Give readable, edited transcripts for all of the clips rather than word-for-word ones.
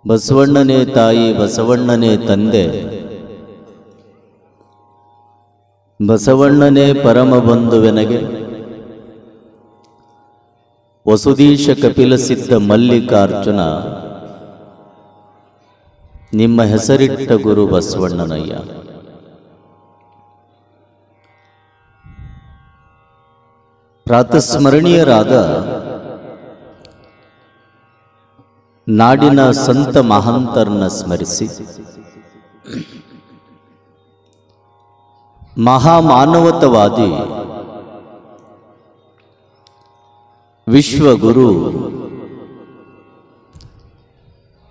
ಬಸವಣ್ಣನೇ ತಾಯಿ, ಬಸವಣ್ಣನೇ ತಂದೆ, ಬಸವಣ್ಣನೇ ಪರಮ ಬಂಧುವೆನಗೆ. ವಸುದೀಶ ಕಪಿಲ ಸಿದ್ಧ ಮಲ್ಲಿಕಾರ್ಜುನ, ನಿಮ್ಮ ಹೆಸರಿಟ್ಟ ಗುರು ಬಸವಣ್ಣನಯ್ಯ. ಪ್ರಾತಸ್ಮರಣೀಯರಾದ ನಾಡಿನ ಸಂತ ಮಹಾಂತರನ್ನ ಸ್ಮರಿಸಿ, ಮಹಾಮಾನವತವಾದಿ ವಿಶ್ವಗುರು,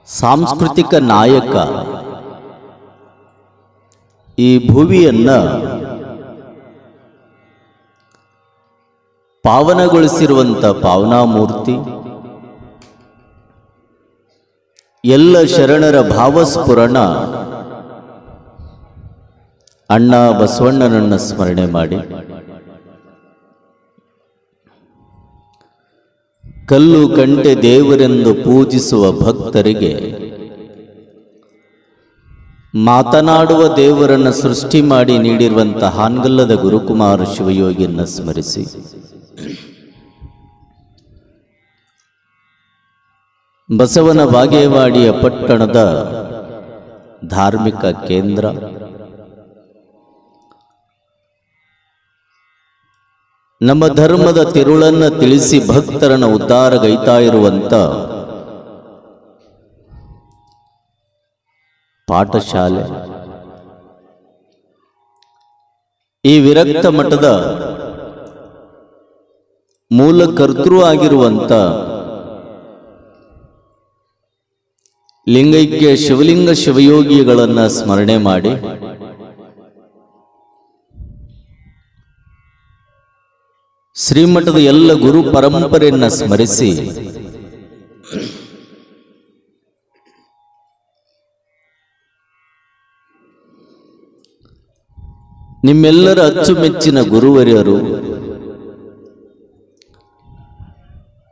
ಸಾಂಸ್ಕೃತಿಕ ನಾಯಕ, ಈ ಭುವಿಯನ್ನ ಪಾವನಗೊಳಿಸಿರುವಂಥ ಪಾವನಾಮೂರ್ತಿ, ಎಲ್ಲ ಶರಣರ ಭಾವಸ್ಫುರಣ ಅಣ್ಣ ಬಸವಣ್ಣನನ್ನ ಸ್ಮರಣೆ ಮಾಡಿ, ಕಲ್ಲು ಕಂಟೆ ದೇವರೆಂದು ಪೂಜಿಸುವ ಭಕ್ತರಿಗೆ ಮಾತನಾಡುವ ದೇವರನ್ನು ಸೃಷ್ಟಿ ಮಾಡಿ ನೀಡಿರುವಂಥ ಹಾನಗಲ್ಲದ ಗುರುಕುಮಾರ ಶಿವಯೋಗಿಯನ್ನು ಸ್ಮರಿಸಿ, ಬಸವನ ಬಾಗೇವಾಡಿಯ ಪಟ್ಟಣದ ಧಾರ್ಮಿಕ ಕೇಂದ್ರ, ನಮ್ಮ ಧರ್ಮದ ತಿರುಳನ್ನು ತಿಳಿಸಿ ಭಕ್ತರನ್ನು ಉದ್ಧಾರಗೈತಾ ಇರುವಂಥ ಪಾಠಶಾಲೆ, ಈ ವಿರಕ್ತ ಮಠದ ಮೂಲ ಕರ್ತೃ ಆಗಿರುವಂಥ ಲಿಂಗೈಕ್ಯ ಶಿವಲಿಂಗ ಶಿವಯೋಗಿಗಳನ್ನು ಸ್ಮರಣೆ ಮಾಡಿ, ಶ್ರೀಮಠದ ಎಲ್ಲ ಗುರು ಪರಂಪರೆಯನ್ನು ಸ್ಮರಿಸಿ, ನಿಮ್ಮೆಲ್ಲರ ಅಚ್ಚುಮೆಚ್ಚಿನ ಗುರುವರ್ಯರು,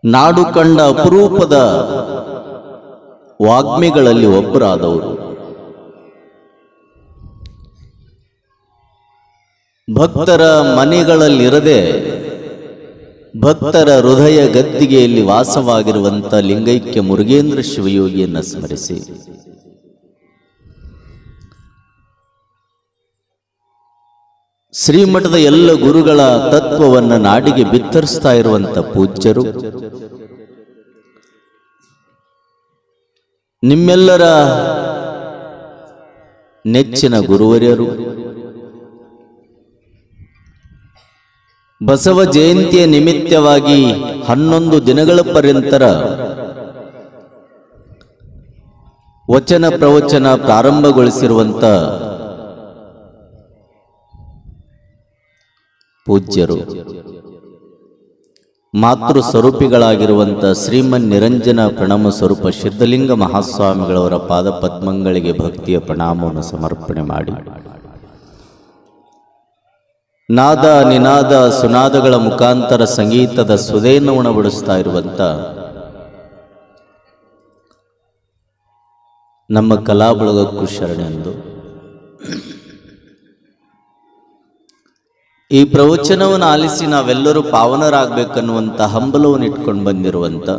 ನಾಡು ಕಂಡ ಅಪರೂಪದ ವಾಗ್ಮಿಗಳಲ್ಲಿ ಒಬ್ಬರಾದವರು, ಭಕ್ತರ ಮನೆಗಳಲ್ಲಿರದೆ ಭಕ್ತರ ಹೃದಯ ಗದ್ದಿಗೆಯಲ್ಲಿ ವಾಸವಾಗಿರುವಂಥ ಲಿಂಗೈಕ್ಯ ಮುರುಗೇಂದ್ರ ಶಿವಯೋಗಿಯನ್ನು ಸ್ಮರಿಸಿ, ಶ್ರೀಮಠದ ಎಲ್ಲ ಗುರುಗಳ ತತ್ವವನ್ನು ನಾಡಿಗೆ ಬಿತ್ತರಿಸ್ತಾ ಇರುವಂಥ ಪೂಜ್ಯರು, ನಿಮ್ಮೆಲ್ಲರ ನೆಚ್ಚಿನ ಗುರುವರ್ಯರು, ಬಸವ ಜಯಂತಿಯ ನಿಮಿತ್ತವಾಗಿ 11 ದಿನಗಳ ಪರ್ಯಂತರ ವಚನ ಪ್ರವಚನ ಪ್ರಾರಂಭಗೊಳಿಸಿರುವಂಥ ಪೂಜ್ಯರು, ಮಾತೃ ಸ್ವರೂಪಿಗಳಾಗಿರುವಂಥ ಶ್ರೀಮನ್ ನಿರಂಜನ ಪ್ರಣಮ ಸ್ವರೂಪ ಸಿದ್ಧಲಿಂಗ ಮಹಾಸ್ವಾಮಿಗಳವರ ಪಾದ ಪದ್ಮಗಳಿಗೆ ಭಕ್ತಿಯ ಪ್ರಣಾಮವನ್ನು ಸಮರ್ಪಣೆ ಮಾಡಿ, ನಾದ ನಿನಾದ ಸುನಾದಗಳ ಮುಖಾಂತರ ಸಂಗೀತದ ಸುಧೆಯನ್ನು ಉಣಬಡಿಸ್ತಾ ಇರುವಂಥ ನಮ್ಮ ಕಲಾಬಳಗಕ್ಕೂ ಶರಣೆಂದು, ಈ ಪ್ರವಚನವನ್ನು ಆಲಿಸಿ ನಾವೆಲ್ಲರೂ ಪಾವನರಾಗಬೇಕನ್ನುವಂಥ ಹಂಬಲವನ್ನು ಇಟ್ಕೊಂಡು ಬಂದಿರುವಂಥ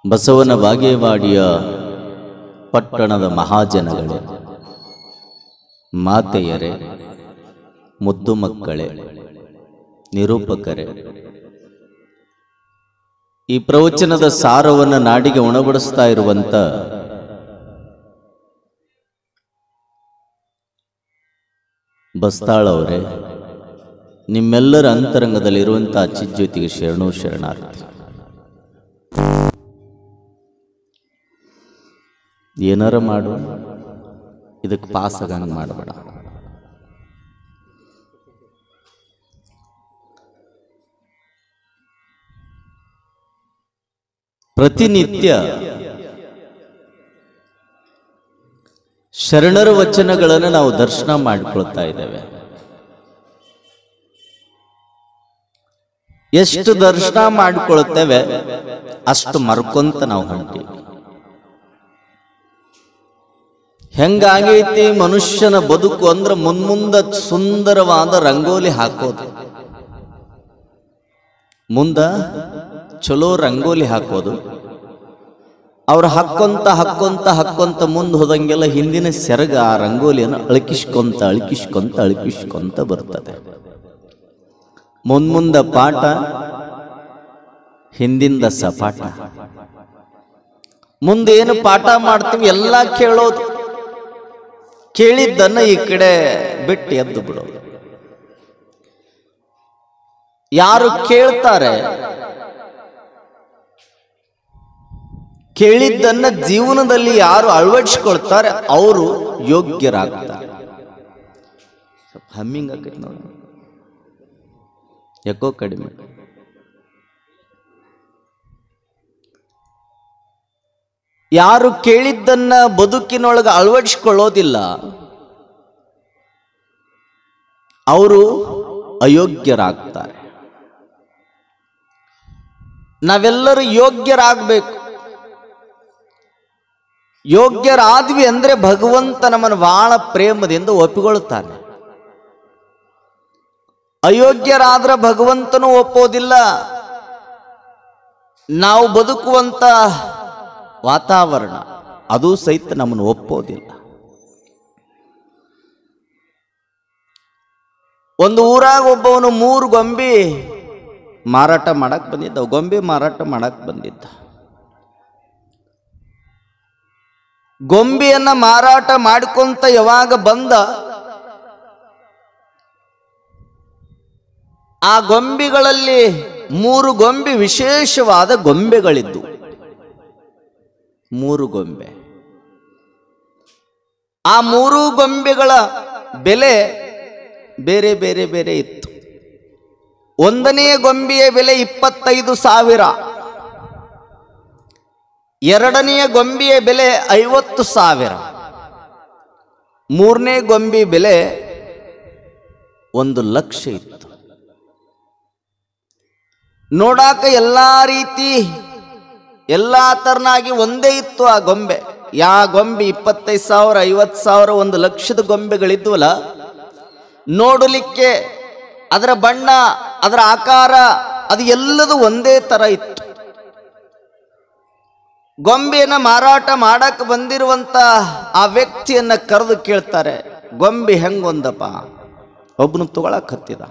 ಬಸವನ ಬಾಗೇವಾಡಿಯ ಪಟ್ಟಣದ ಮಹಾಜನಗಳೇ, ಮಾತೆಯರೇ, ಮುದ್ದು ಮಕ್ಕಳೇ, ನಿರೂಪಕರೇ, ಈ ಪ್ರವಚನದ ಸಾರವನ್ನು ನಾಡಿಗೆ ಉಣಬಡಿಸ್ತಾ ಇರುವಂಥ ಬಸ್ತಾಳವರೇ, ನಿಮ್ಮೆಲ್ಲರ ಅಂತರಂಗದಲ್ಲಿರುವಂಥ ಚಿಜ್ಯೋತಿಗೆ ಶರಣು ಶರಣಾರ್ಥಿ. ಏನಾರ ಮಾಡು, ಇದಕ್ಕೆ ಪಾಸ್ ಆಗಂಗೆ ಮಾಡಬೇಡ. ಪ್ರತಿನಿತ್ಯ ಶರಣರ ವಚನಗಳನ್ನು ನಾವು ದರ್ಶನ ಮಾಡಿಕೊಳ್ತಾ ಇದ್ದೇವೆ. ಎಷ್ಟು ದರ್ಶನ ಮಾಡಿಕೊಳ್ತೇವೆ ಅಷ್ಟು ಮರ್ಕೊಂತ ನಾವು ಹೊಂಟಿ. ಹೆಂಗಾಗೈತಿ ಮನುಷ್ಯನ ಬದುಕು ಅಂದ್ರೆ ಮುಂದ ಸುಂದರವಾದ ರಂಗೋಲಿ ಹಾಕೋದು, ಮುಂದ ಚಲೋ ರಂಗೋಲಿ ಹಾಕೋದು. ಅವ್ರು ಹಾಕ್ಕೊಂತ ಹಾಕ್ಕೊಂತ ಹಾಕ್ಕೊಂತ ಮುಂದೆ ಹೋದಂಗೆಲ್ಲ ಹಿಂದಿನ ಸೆರಗ ಆ ರಂಗೋಲಿಯನ್ನು ಅಳಕಿಸ್ಕೊಂತ ಅಳಕಿಸ್ಕೊಂತ ಅಳಕಿಸ್ಕೊಂತ ಬರ್ತದೆ. ಮುಂದ ಪಾಠ, ಹಿಂದಿಂದ ಸಪಾಟ. ಮುಂದೆ ಏನು ಪಾಠ ಮಾಡ್ತೀವಿ ಎಲ್ಲ ಕೇಳೋದು, ಕೇಳಿದ್ದನ್ನ ಈ ಕಡೆ ಬಿಟ್ಟು ಎದ್ದು ಬಿಡೋದು. ಯಾರು ಕೇಳ್ತಾರೆ, ಕೇಳಿದ್ದನ್ನ ಜೀವನದಲ್ಲಿ ಯಾರು ಅಳವಡಿಸ್ಕೊಳ್ತಾರೆ ಅವರು ಯೋಗ್ಯರಾಗ್ತಾರೆ. ಹಮ್ಮಿಂಗ್ ಆಗೈತೆ ನೋಡಿ, ಯಾಕೋ ಕಡಿಮೆ. ಯಾರು ಕೇಳಿದ್ದನ್ನ ಬದುಕಿನೊಳಗೆ ಅಳವಡಿಸ್ಕೊಳ್ಳೋದಿಲ್ಲ ಅವರು ಅಯೋಗ್ಯರಾಗ್ತಾರೆ. ನಾವೆಲ್ಲರೂ ಯೋಗ್ಯರಾಗಬೇಕು. ಯೋಗ್ಯರಾದ್ವಿ ಅಂದ್ರೆ ಭಗವಂತ ನಮ್ಮನ್ನು ಬಹಳ ಪ್ರೇಮದಿಂದ ಒಪ್ಪಿಕೊಳ್ಳುತ್ತಾನೆ. ಅಯೋಗ್ಯರಾದ್ರೆ ಭಗವಂತನೂ ಒಪ್ಪೋದಿಲ್ಲ. ನಾವು ಬದುಕುವಂತ ವಾತಾವರಣ ಅದು ಸಹಿತ ನಮ್ಮನ್ನು ಒಪ್ಪೋದಿಲ್ಲ. ಒಂದು ಊರಾಗ ಒಬ್ಬವನು 3 ಗೊಂಬೆ ಮಾರಾಟ ಮಾಡಕ್ ಬಂದಿದ್ದ. ಗೊಂಬೆ ಮಾರಾಟ ಮಾಡಕ್ ಬಂದಿದ್ದ. ಗೊಂಬೆಯನ್ನ ಮಾರಾಟ ಮಾಡಿಕೊಂತ ಯಾವಾಗ ಬಂದ, ಆ ಗೊಂಬೆಗಳಲ್ಲಿ 3 ಗೊಂಬೆ ವಿಶೇಷವಾದ ಗೊಂಬೆಗಳಿದ್ದು. 3 ಗೊಂಬೆ. ಆ 3 ಗೊಂಬೆಗಳ ಬೆಲೆ ಬೇರೆ ಬೇರೆ ಬೇರೆ ಇತ್ತು. ಒಂದನೆಯ ಗೊಂಬೆಯ ಬೆಲೆ 25,000, ಎರಡನೆಯ ಗೊಂಬೆಯ ಬೆಲೆ 50,000, ಮೂರನೇ ಗೊಂಬೆ ಬೆಲೆ 1,00,000 ಇತ್ತು. ನೋಡಾಕ ಎಲ್ಲಾ ರೀತಿ ಎಲ್ಲಾ ತರನಾಗಿ ಒಂದೇ ಇತ್ತು ಆ ಗೊಂಬೆ. ಗೊಂಬೆ 25,000, 50,000, 1,00,000 ಗೊಂಬೆಗಳಿದ್ವಲ್ಲ, ನೋಡಲಿಕ್ಕೆ ಅದರ ಬಣ್ಣ, ಅದರ ಆಕಾರ, ಅದು ಎಲ್ಲದೂ ಒಂದೇ ತರ ಇತ್ತು. ಗೊಂಬೆಯನ್ನ ಮಾರಾಟ ಮಾಡಕ್ಕೆ ಬಂದಿರುವಂತ ಆ ವ್ಯಕ್ತಿಯನ್ನ ಕರೆದು ಕೇಳ್ತಾರೆ, ಗೊಂಬೆ ಹೆಂಗೊಂದಪ್ಪ? ಒಬ್ಬನು ತಗೊಳಕ್ ಹತ್ತಿದ.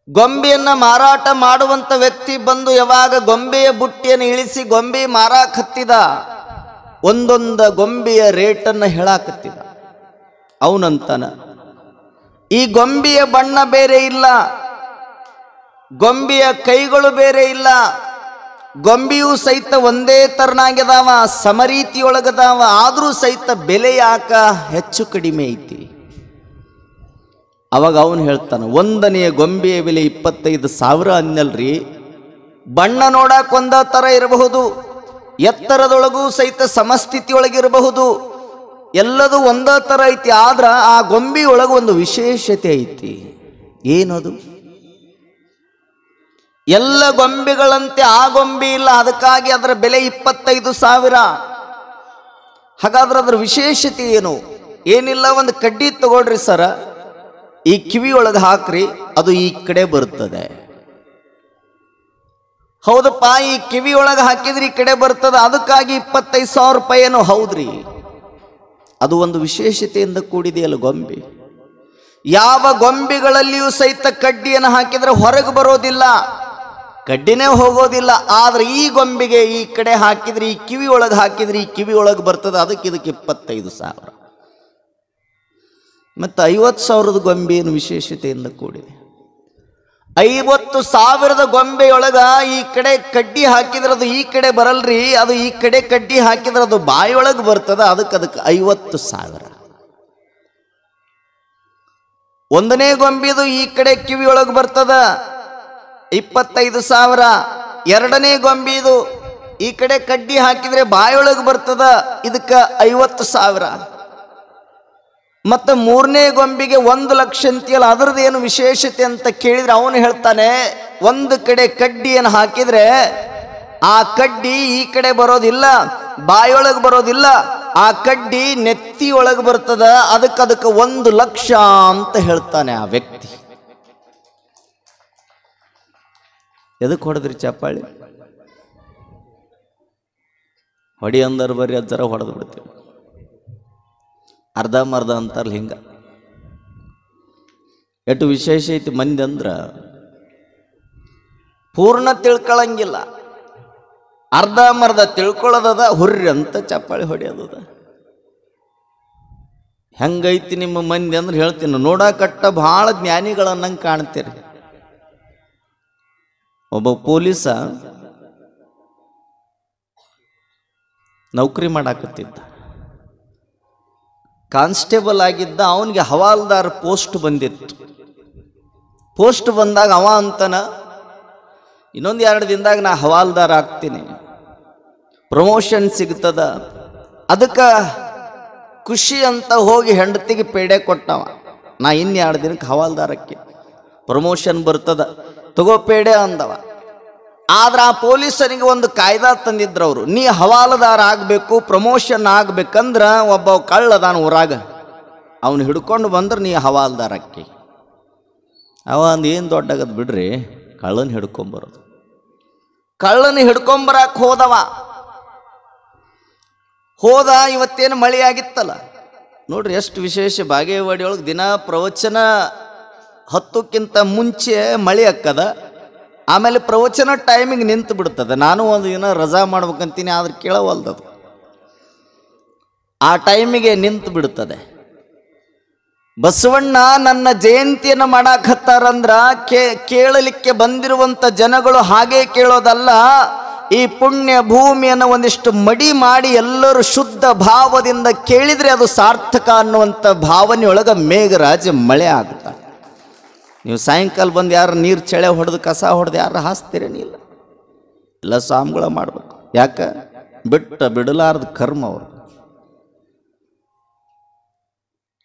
ಗೊಂಬೆಯನ್ನ ಮಾರಾಟ ಮಾಡುವಂತ ವ್ಯಕ್ತಿ ಬಂದು ಯಾವಾಗ ಗೊಂಬೆಯ ಬುಟ್ಟಿಯನ್ನು ಇಳಿಸಿ ಗೊಂಬೆ ಮಾರಾಕ್ ಹತ್ತಿದ, ಒಂದೊಂದ ಗೊಂಬೆಯ ರೇಟನ್ನ ಹೇಳಾಕತ್ತಿದ. ಅವನಂತಾನ, ಈ ಗೊಂಬೆಯ ಬಣ್ಣ ಬೇರೆ ಇಲ್ಲ, ಗೊಂಬೆಯ ಕೈಗಳು ಬೇರೆ ಇಲ್ಲ, ಗೊಂಬೆಯೂ ಸಹಿತ ಒಂದೇ ತರನಾಗ್ಯದಾವ, ಸಮರೀತಿಯೊಳಗದಾವ, ಆದ್ರೂ ಸಹಿತ ಬೆಲೆ ಯಾಕ ಹೆಚ್ಚು ಕಡಿಮೆ ಐತಿ? ಅವಾಗ ಅವನು ಹೇಳ್ತಾನ, ಒಂದನೆಯ ಗೊಂಬೆಯ ಬೆಲೆ 25,000 ಅನ್ನಲ್ರಿ, ಬಣ್ಣ ನೋಡಕ್ ಒಂದ ತರ ಇರಬಹುದು, ಎತ್ತರದೊಳಗೂ ಸಹಿತ ಸಮಸ್ಥಿತಿಯೊಳಗಿರಬಹುದು, ಎಲ್ಲದೂ ಒಂದ ತರ ಐತಿ. ಆದ್ರ ಆ ಗೊಂಬೆಯೊಳಗೆ ಒಂದು ವಿಶೇಷತೆ ಐತಿ. ಏನದು? ಎಲ್ಲ ಗೊಂಬೆಗಳಂತೆ ಆ ಗೊಂಬೆ ಇಲ್ಲ, ಅದಕ್ಕಾಗಿ ಅದರ ಬೆಲೆ 25,000. ಹಾಗಾದ್ರೆ ಅದರ ವಿಶೇಷತೆ ಏನು? ಏನಿಲ್ಲ, ಒಂದು ಕಡ್ಡಿ ತಗೊಳ್ರಿ ಸರ, ಈ ಕಿವಿಯೊಳಗೆ ಹಾಕ್ರಿ, ಅದು ಈ ಕಡೆ ಬರ್ತದೆ. ಹೌದಪ್ಪ, ಈ ಕಿವಿಯೊಳಗೆ ಹಾಕಿದ್ರಿ ಈ ಕಡೆ ಬರ್ತದೆ, ಅದಕ್ಕಾಗಿ 25,000 ರೂಪಾಯಿ ಏನೋ. ಹೌದ್ರಿ, ಅದು ಒಂದು ವಿಶೇಷತೆಯಿಂದ ಕೂಡಿದೆಯಲ್ಲ ಗೊಂಬೆ. ಯಾವ ಗೊಂಬೆಗಳಲ್ಲಿಯೂ ಸಹಿತ ಕಡ್ಡಿಯನ್ನು ಹಾಕಿದ್ರೆ ಹೊರಗೆ ಬರೋದಿಲ್ಲ, ಕಡ್ಡಿನೇ ಹೋಗೋದಿಲ್ಲ. ಆದ್ರೆ ಈ ಗೊಂಬೆಗೆ ಈ ಕಡೆ ಹಾಕಿದ್ರೆ, ಈ ಕಿವಿಯೊಳಗೆ ಹಾಕಿದ್ರೆ ಈ ಕಿವಿಯೊಳಗೆ ಬರ್ತದೆ, ಇದಕ್ಕೆ 25,000. ಮತ್ತು 50,000 ಗೊಂಬೆಯನ್ನು ವಿಶೇಷತೆಯಿಂದ ಕೂಡಿದೆ. 50,000 ಗೊಂಬೆಯೊಳಗ ಈ ಕಡೆ ಕಡ್ಡಿ ಹಾಕಿದ್ರೆ ಅದು ಈ ಕಡೆ ಬರಲ್ರಿ, ಅದು ಈ ಕಡೆ ಕಡ್ಡಿ ಹಾಕಿದ್ರೆ ಅದು ಬಾಯಿಯೊಳಗೆ ಬರ್ತದ, ಅದಕ್ಕೆ 50,000. ಒಂದನೇ ಗೊಂಬೆದು ಈ ಕಡೆ ಕಿವಿಯೊಳಗೆ ಬರ್ತದ, 25,000. ಎರಡನೇ ಗೊಂಬೆದು ಈ ಕಡೆ ಕಡ್ಡಿ ಹಾಕಿದ್ರೆ ಬಾಯಿಯೊಳಗೆ ಬರ್ತದ, ಇದಕ್ಕೆ 50,000. ಮತ್ತು ಮೂರನೇ ಗೊಂಬಿಗೆ 1,00,000 ಅಂತೀಯಲ್ಲ, ಅದರದ್ದೇನು ವಿಶೇಷತೆ ಅಂತ ಕೇಳಿದ್ರೆ ಅವನು ಹೇಳ್ತಾನೆ, ಒಂದು ಕಡೆ ಕಡ್ಡಿಯನ್ನು ಹಾಕಿದ್ರೆ ಆ ಕಡ್ಡಿ ಈ ಕಡೆ ಬರೋದಿಲ್ಲ, ಬಾಯೊಳಗೆ ಬರೋದಿಲ್ಲ, ಆ ಕಡ್ಡಿ ನೆತ್ತಿಯೊಳಗೆ ಬರ್ತದ, ಅದಕ್ಕೆ 1,00,000 ಅಂತ ಹೇಳ್ತಾನೆ ಆ ವ್ಯಕ್ತಿ. ಎದಕ್ಕೆ ಹೊಡೆದ್ರಿ ಚಪ್ಪಾಳಿ? ಹೊಡಿ ಅಂದರ್ ಬರ್ರಿ ಅಜ್ಜರ ಹೊಡೆದು ಬಿಡ್ತೀವಿ. ಅರ್ಧ ಮರ್ಧ ಅಂತಾರಲ್ಲ ಹಿಂಗ. ಎಷ್ಟು ವಿಶೇಷ ಐತಿ ಮಂದಿ ಅಂದ್ರ ಪೂರ್ಣ ತಿಳ್ಕೊಳಂಗಿಲ್ಲ, ಅರ್ಧ ಮರ್ಧ ತಿಳ್ಕೊಳ್ಳೋದದ, ಹುರ್ರಿ ಅಂತ ಚಪ್ಪಾಳಿ ಹೊಡೆಯೋದದ. ಹೆಂಗೈತಿ ನಿಮ್ಮ ಮಂದಿ ಅಂದ್ರೆ ಹೇಳ್ತೀನಿ, ನೋಡಕಟ್ಟ ಭಾಳ ಜ್ಞಾನಿಗಳನ್ನಂಗೆ ಕಾಣ್ತೀರಿ. ಒಬ್ಬ ಪೊಲೀಸ ನೌಕರಿ ಮಾಡಾಕತ್ತಿದ್ದ, ಕಾನ್ಸ್ಟೇಬಲ್ ಆಗಿದ್ದ. ಅವನಿಗೆ ಹವಾಲ್ದಾರ್ ಪೋಸ್ಟ್ ಬಂದಿತ್ತು. ಪೋಸ್ಟ್ ಬಂದಾಗ ಅವ ಅಂತನ, ಇನ್ನೊಂದು 2 ದಿನದಾಗ ನಾ ಹವಾಲ್ದಾರ್ ಆಗ್ತೀನಿ, ಪ್ರಮೋಷನ್ ಸಿಗ್ತದ. ಅದಕ್ಕೆ ಖುಷಿ ಅಂತ ಹೋಗಿ ಹೆಂಡತಿಗೆ ಪೇಡೆ ಕೊಟ್ಟವ, ನಾ 2 ದಿನಕ್ಕೆ ಹವಾಲ್ದಾರಕ್ಕೆ ಪ್ರಮೋಷನ್ ಬರ್ತದ, ತಗೋ ಪೇಡೆ ಅಂದವ. ಆದ್ರೆ ಆ ಪೊಲೀಸರಿಗೆ ಒಂದು ಕಾಯ್ದಾ ತಂದಿದ್ರು ಅವರು, ನೀ ಹವಾಲದಾರ ಆಗಬೇಕು, ಪ್ರಮೋಷನ್ ಆಗ್ಬೇಕಂದ್ರೆ ಒಬ್ಬ ಕಳ್ಳದಾನ ಊರಾಗ, ಅವನು ಹಿಡ್ಕೊಂಡು ಬಂದ್ರೆ ನೀ ಹವಾಲ್ದಾರಕ್ಕೆ. ಅವ ಅಂದು ಏನು ದೊಡ್ಡಾಗದು ಬಿಡ್ರಿ, ಕಳ್ಳನ ಹಿಡ್ಕೊಂಬರೋದು. ಕಳ್ಳನ ಹಿಡ್ಕೊಂಬರಕ್ಕೆ ಹೋದ. ಇವತ್ತೇನು ಮಳೆ ಆಗಿತ್ತಲ್ಲ ನೋಡ್ರಿ, ಎಷ್ಟು ವಿಶೇಷ. ಬಾಗೇವಾಡಿ ಒಳಗೆ ದಿನ ಪ್ರವಚನ 10ಕ್ಕಿಂತ ಮುಂಚೆ ಮಳೆ ಅಕ್ಕದ, ಆಮೇಲೆ ಪ್ರವಚನ ಟೈಮಿಗೆ ನಿಂತು ಬಿಡ್ತದೆ. ನಾನು ಒಂದು ದಿನ ರಜಾ ಮಾಡ್ಬೇಕಂತೀನಿ, ಆದ್ರೆ ಕೇಳವಲ್ದದು, ಆ ಟೈಮಿಗೆ ನಿಂತು ಬಿಡ್ತದೆ. ಬಸವಣ್ಣ ನನ್ನ ಜಯಂತಿಯನ್ನು ಮಾಡಾಕತ್ತಾರಂದ್ರ ಕೇಳಲಿಕ್ಕೆ ಬಂದಿರುವಂಥ ಜನಗಳು ಹಾಗೆ ಕೇಳೋದಲ್ಲ, ಈ ಪುಣ್ಯ ಭೂಮಿಯನ್ನು ಒಂದಿಷ್ಟು ಮಡಿ ಮಾಡಿ ಎಲ್ಲರೂ ಶುದ್ಧ ಭಾವದಿಂದ ಕೇಳಿದರೆ ಅದು ಸಾರ್ಥಕ ಅನ್ನುವಂಥ ಭಾವನೆಯೊಳಗೆ ಮೇಘರಾಜ ಮಳೆ ಆಗುತ್ತಾರೆ. ನೀವು ಸಾಯಂಕಾಲ ಬಂದು ಯಾರು ನೀರು ಚಳೆ ಹೊಡೆದು ಕಸ ಹೊಡೆದು ಯಾರು ಹಾಸ್ತೀರೇನಿಲ್ಲ, ಎಲ್ಲ ಸ್ವಾಮಿಗಳ ಮಾಡ್ಬೇಕು. ಯಾಕೆ ಬಿಡಲಾರ್ದ ಕರ್ಮ ಅವರು.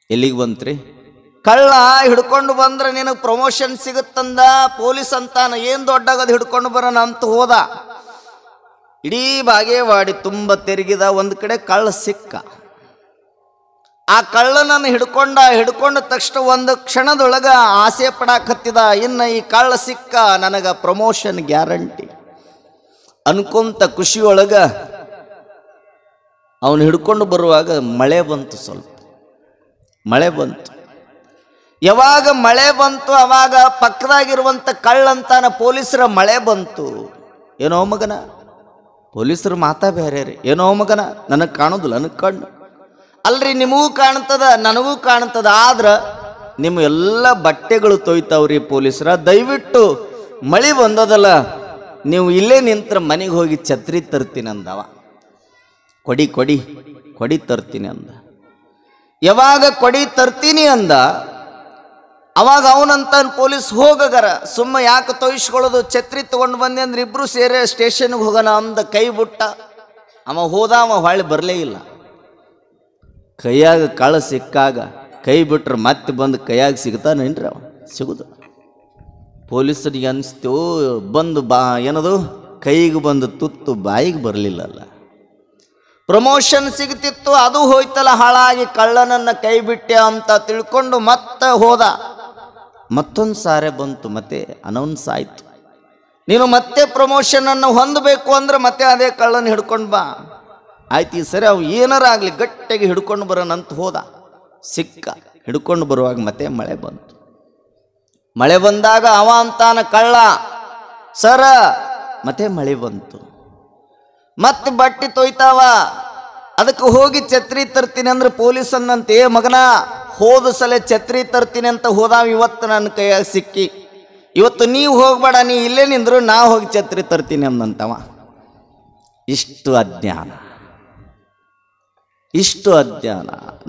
ಎಲ್ಲಿಗೆ ಬಂತ್ರಿ? ಕಳ್ಳ ಹಿಡ್ಕೊಂಡು ಬಂದ್ರೆ ನಿನಗೆ ಪ್ರಮೋಷನ್ ಸಿಗುತ್ತಂದ ಪೊಲೀಸ್ ಅಂತಾನ, ಏನು ದೊಡ್ಡಾಗದು ಹಿಡ್ಕೊಂಡು ಬರೋಣ ಅಂತ ಹೋದ. ಇಡೀ ಬಾಗೇವಾಡಿ ತುಂಬ ತೆರಿಗಿದ. ಒಂದು ಕಡೆ ಕಳ್ಳ ಸಿಕ್ಕ. ಆ ಕಳ್ಳನನ್ನು ಹಿಡ್ಕೊಂಡ ತಕ್ಷಣ ಒಂದು ಕ್ಷಣದೊಳಗ ಆಸೆ ಪಡಾಕತ್ತಿದ, ಇನ್ನು ಈ ಕಳ್ಳ ಸಿಕ್ಕ ನನಗ ಪ್ರಮೋಷನ್ ಗ್ಯಾರಂಟಿ ಅನ್ಕೊಂತ ಖುಷಿಯೊಳಗ ಅವನು ಹಿಡ್ಕೊಂಡು ಬರುವಾಗ ಮಳೆ ಬಂತು. ಸ್ವಲ್ಪ ಮಳೆ ಬಂತು. ಯಾವಾಗ ಮಳೆ ಬಂತು ಅವಾಗ ಪಕ್ಕದಾಗಿರುವಂಥ ಕಳ್ಳಂತಾನ ಪೊಲೀಸರ ಮಳೆ ಬಂತು. ಏನೋ ಮಗನ, ಪೊಲೀಸರು ಮಾತಾ ಬೇರೆ ರೀ. ಏನೋ ಮಗನ, ನನಗೆ ಕಾಣೋದಿಲ್ಲ, ನನಗೆ ಕಣ್ಣು ಅಲ್ರಿ, ನಿಮಗೂ ಕಾಣ್ತದ ನನಗೂ ಕಾಣ್ತದ, ಆದ್ರೆ ನಿಮ್ಮ ಎಲ್ಲ ಬಟ್ಟೆಗಳು ತೊಯ್ತಾವ್ರಿ ಪೊಲೀಸರ. ದಯವಿಟ್ಟು ಮಳೆ ಬಂದದಲ್ಲ, ನೀವು ಇಲ್ಲೇ ನಿಂತ್ರ ಮನೆಗೆ ಹೋಗಿ ಛತ್ರಿ ತರ್ತೀನಿ ಅಂದವ. ಕೊಡಿ ತರ್ತೀನಿ ಅಂದ. ಯಾವಾಗ ಕೊಡಿ ತರ್ತೀನಿ ಅಂದ ಅವಾಗ ಅವನಂತ ಪೊಲೀಸ್ ಹೋಗಗರ, ಸುಮ್ಮ ಯಾಕೆ ತೊಯ್ಸ್ಕೊಳ್ಳೋದು, ಛತ್ರಿ ತಗೊಂಡು ಬಂದೆ ಅಂದ್ರೆ ಇಬ್ರು ಸೇರಿ ಸ್ಟೇಷನ್ಗೆ ಹೋಗೋಣ ಅಂದ. ಕೈ ಬಿಟ್ಟ. ಅವ ಹೋದ, ಅವ ಹೊಳ್ಳಿ ಬರಲೇ ಇಲ್ಲ. ಕೈಯಾಗ ಕಳ್ಳ ಸಿಕ್ಕಾಗ ಕೈ ಬಿಟ್ರೆ ಮತ್ತೆ ಬಂದು ಕೈಯಾಗ ಸಿಗ್ತಾನೇನ್ರಿ? ಅವ ಸಿಗುದು. ಪೊಲೀಸರಿಗೆ ಅನಿಸ್ತು, ಬಂದು ಏನದು ಕೈಗೆ ಬಂದು ತುತ್ತು ಬಾಯಿಗೆ ಬರಲಿಲ್ಲಲ್ಲ. ಪ್ರಮೋಷನ್ ಸಿಗ್ತಿತ್ತು, ಅದು ಹೋಯ್ತಲ್ಲ ಹಾಳಾಗಿ, ಕಳ್ಳನನ್ನು ಕೈ ಬಿಟ್ಟೆ ಅಂತ ತಿಳ್ಕೊಂಡು ಮತ್ತೆ ಹೋದ. ಮತ್ತೊಂದು ಸಾರೆ ಬಂತು, ಮತ್ತೆ ಅನೌನ್ಸ್ ಆಯ್ತು, ನೀನು ಮತ್ತೆ ಪ್ರಮೋಷನನ್ನು ಹೊಂದಬೇಕು ಅಂದ್ರೆ ಮತ್ತೆ ಅದೇ ಕಳ್ಳನ ಹಿಡ್ಕೊಂಡು ಬಾ. ಆಯ್ತು, ಈ ಸರಿ ಅವು ಏನಾರ ಆಗಲಿ ಗಟ್ಟಿಗೆ ಹಿಡ್ಕೊಂಡು ಬರೋಣಂತ ಹೋದ. ಸಿಕ್ಕ. ಹಿಡ್ಕೊಂಡು ಬರುವಾಗ ಮತ್ತೆ ಮಳೆ ಬಂತು. ಮಳೆ ಬಂದಾಗ ಅವ ಅಂತಾನ ಕಳ್ಳ, ಸರ ಮತ್ತೆ ಮಳೆ ಬಂತು, ಮತ್ತೆ ಬಟ್ಟೆ ತೊಯ್ತಾವ. ಅದಕ್ಕೆ ಹೋಗಿ ಛತ್ರಿ ತರ್ತೀನಿ ಅಂದ್ರೆ ಪೊಲೀಸನ್ನಂತೆ, ಮಗನ ಹೋದ ಸಲ ಛತ್ರಿ ತರ್ತೀನಿ ಅಂತ ಹೋದಾವ, ಇವತ್ತು ನನ್ನ ಕೈಯಾಗ ಸಿಕ್ಕಿ, ಇವತ್ತು ನೀವು ಹೋಗ್ಬೇಡ, ನೀ ಇಲ್ಲೇ ನಿಂದ್ರು, ನಾ ಹೋಗಿ ಛತ್ರಿ ತರ್ತೀನಿ ಅಂದಂತವ. ಇಷ್ಟು ಅಜ್ಞಾನ.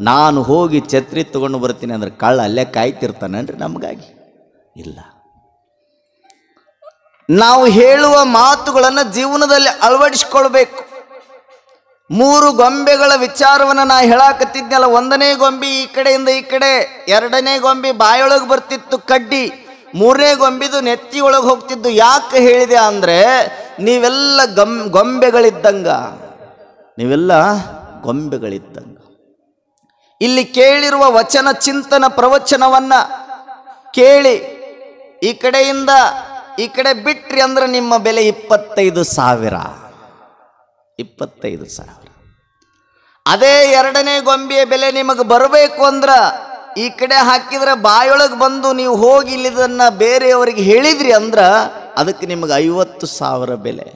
ನಾನು ಹೋಗಿ ಛತ್ರಿ ತಗೊಂಡು ಬರ್ತೀನಿ ಅಂದ್ರೆ ಕಳ್ಳ ಅಲ್ಲೇ ಕಾಯ್ತಿರ್ತಾನನ್ರಿ ನಮಗಾಗಿ? ಇಲ್ಲ. ನಾವು ಹೇಳುವ ಮಾತುಗಳನ್ನು ಜೀವನದಲ್ಲಿ ಅಳವಡಿಸ್ಕೊಳ್ಬೇಕು. ಮೂರು ಗೊಂಬೆಗಳ ವಿಚಾರವನ್ನು ನಾ ಹೇಳಾಕತ್ತಿದ್ನಲ್ಲ. ಒಂದನೇ ಗೊಂಬೆ ಈ ಕಡೆಯಿಂದ ಈ ಕಡೆ, ಎರಡನೇ ಗೊಂಬೆ ಬಾಯೊಳಗೆ ಬರ್ತಿತ್ತು ಕಡ್ಡಿ, ಮೂರನೇ ಗೊಂಬಿದು ನೆತ್ತಿ ಒಳಗೆ ಹೋಗ್ತಿದ್ದು. ಯಾಕೆ ಹೇಳಿದೆ ಅಂದರೆ, ನೀವೆಲ್ಲ ಗೊಂಬೆಗಳಿದ್ದಂಗ, ನೀವೆಲ್ಲ ಗೊಂಬೆಗಳಿದ್ದಂಗ. ಇಲ್ಲಿ ಕೇಳಿರುವ ವಚನ ಚಿಂತನ ಪ್ರವಚನವನ್ನ ಕೇಳಿ ಈ ಕಡೆಯಿಂದ ಈ ಕಡೆ ಬಿಟ್ರಿ ಅಂದ್ರೆ ನಿಮ್ಮ ಬೆಲೆ 25,000. 25,000. ಅದೇ ಎರಡನೇ ಗೊಂಬೆಯ ಬೆಲೆ ನಿಮಗೆ ಬರಬೇಕು ಅಂದ್ರೆ ಈ ಕಡೆ ಹಾಕಿದ್ರೆ ಬಾಯೊಳಗೆ ಬಂದು ನೀವು ಹೋಗಿ ಇಲ್ಲಿದನ್ನ ಬೇರೆಯವರಿಗೆ ಹೇಳಿದ್ರಿ ಅಂದ್ರೆ ಅದಕ್ಕೆ ನಿಮಗೆ 50,000 ಬೆಲೆ.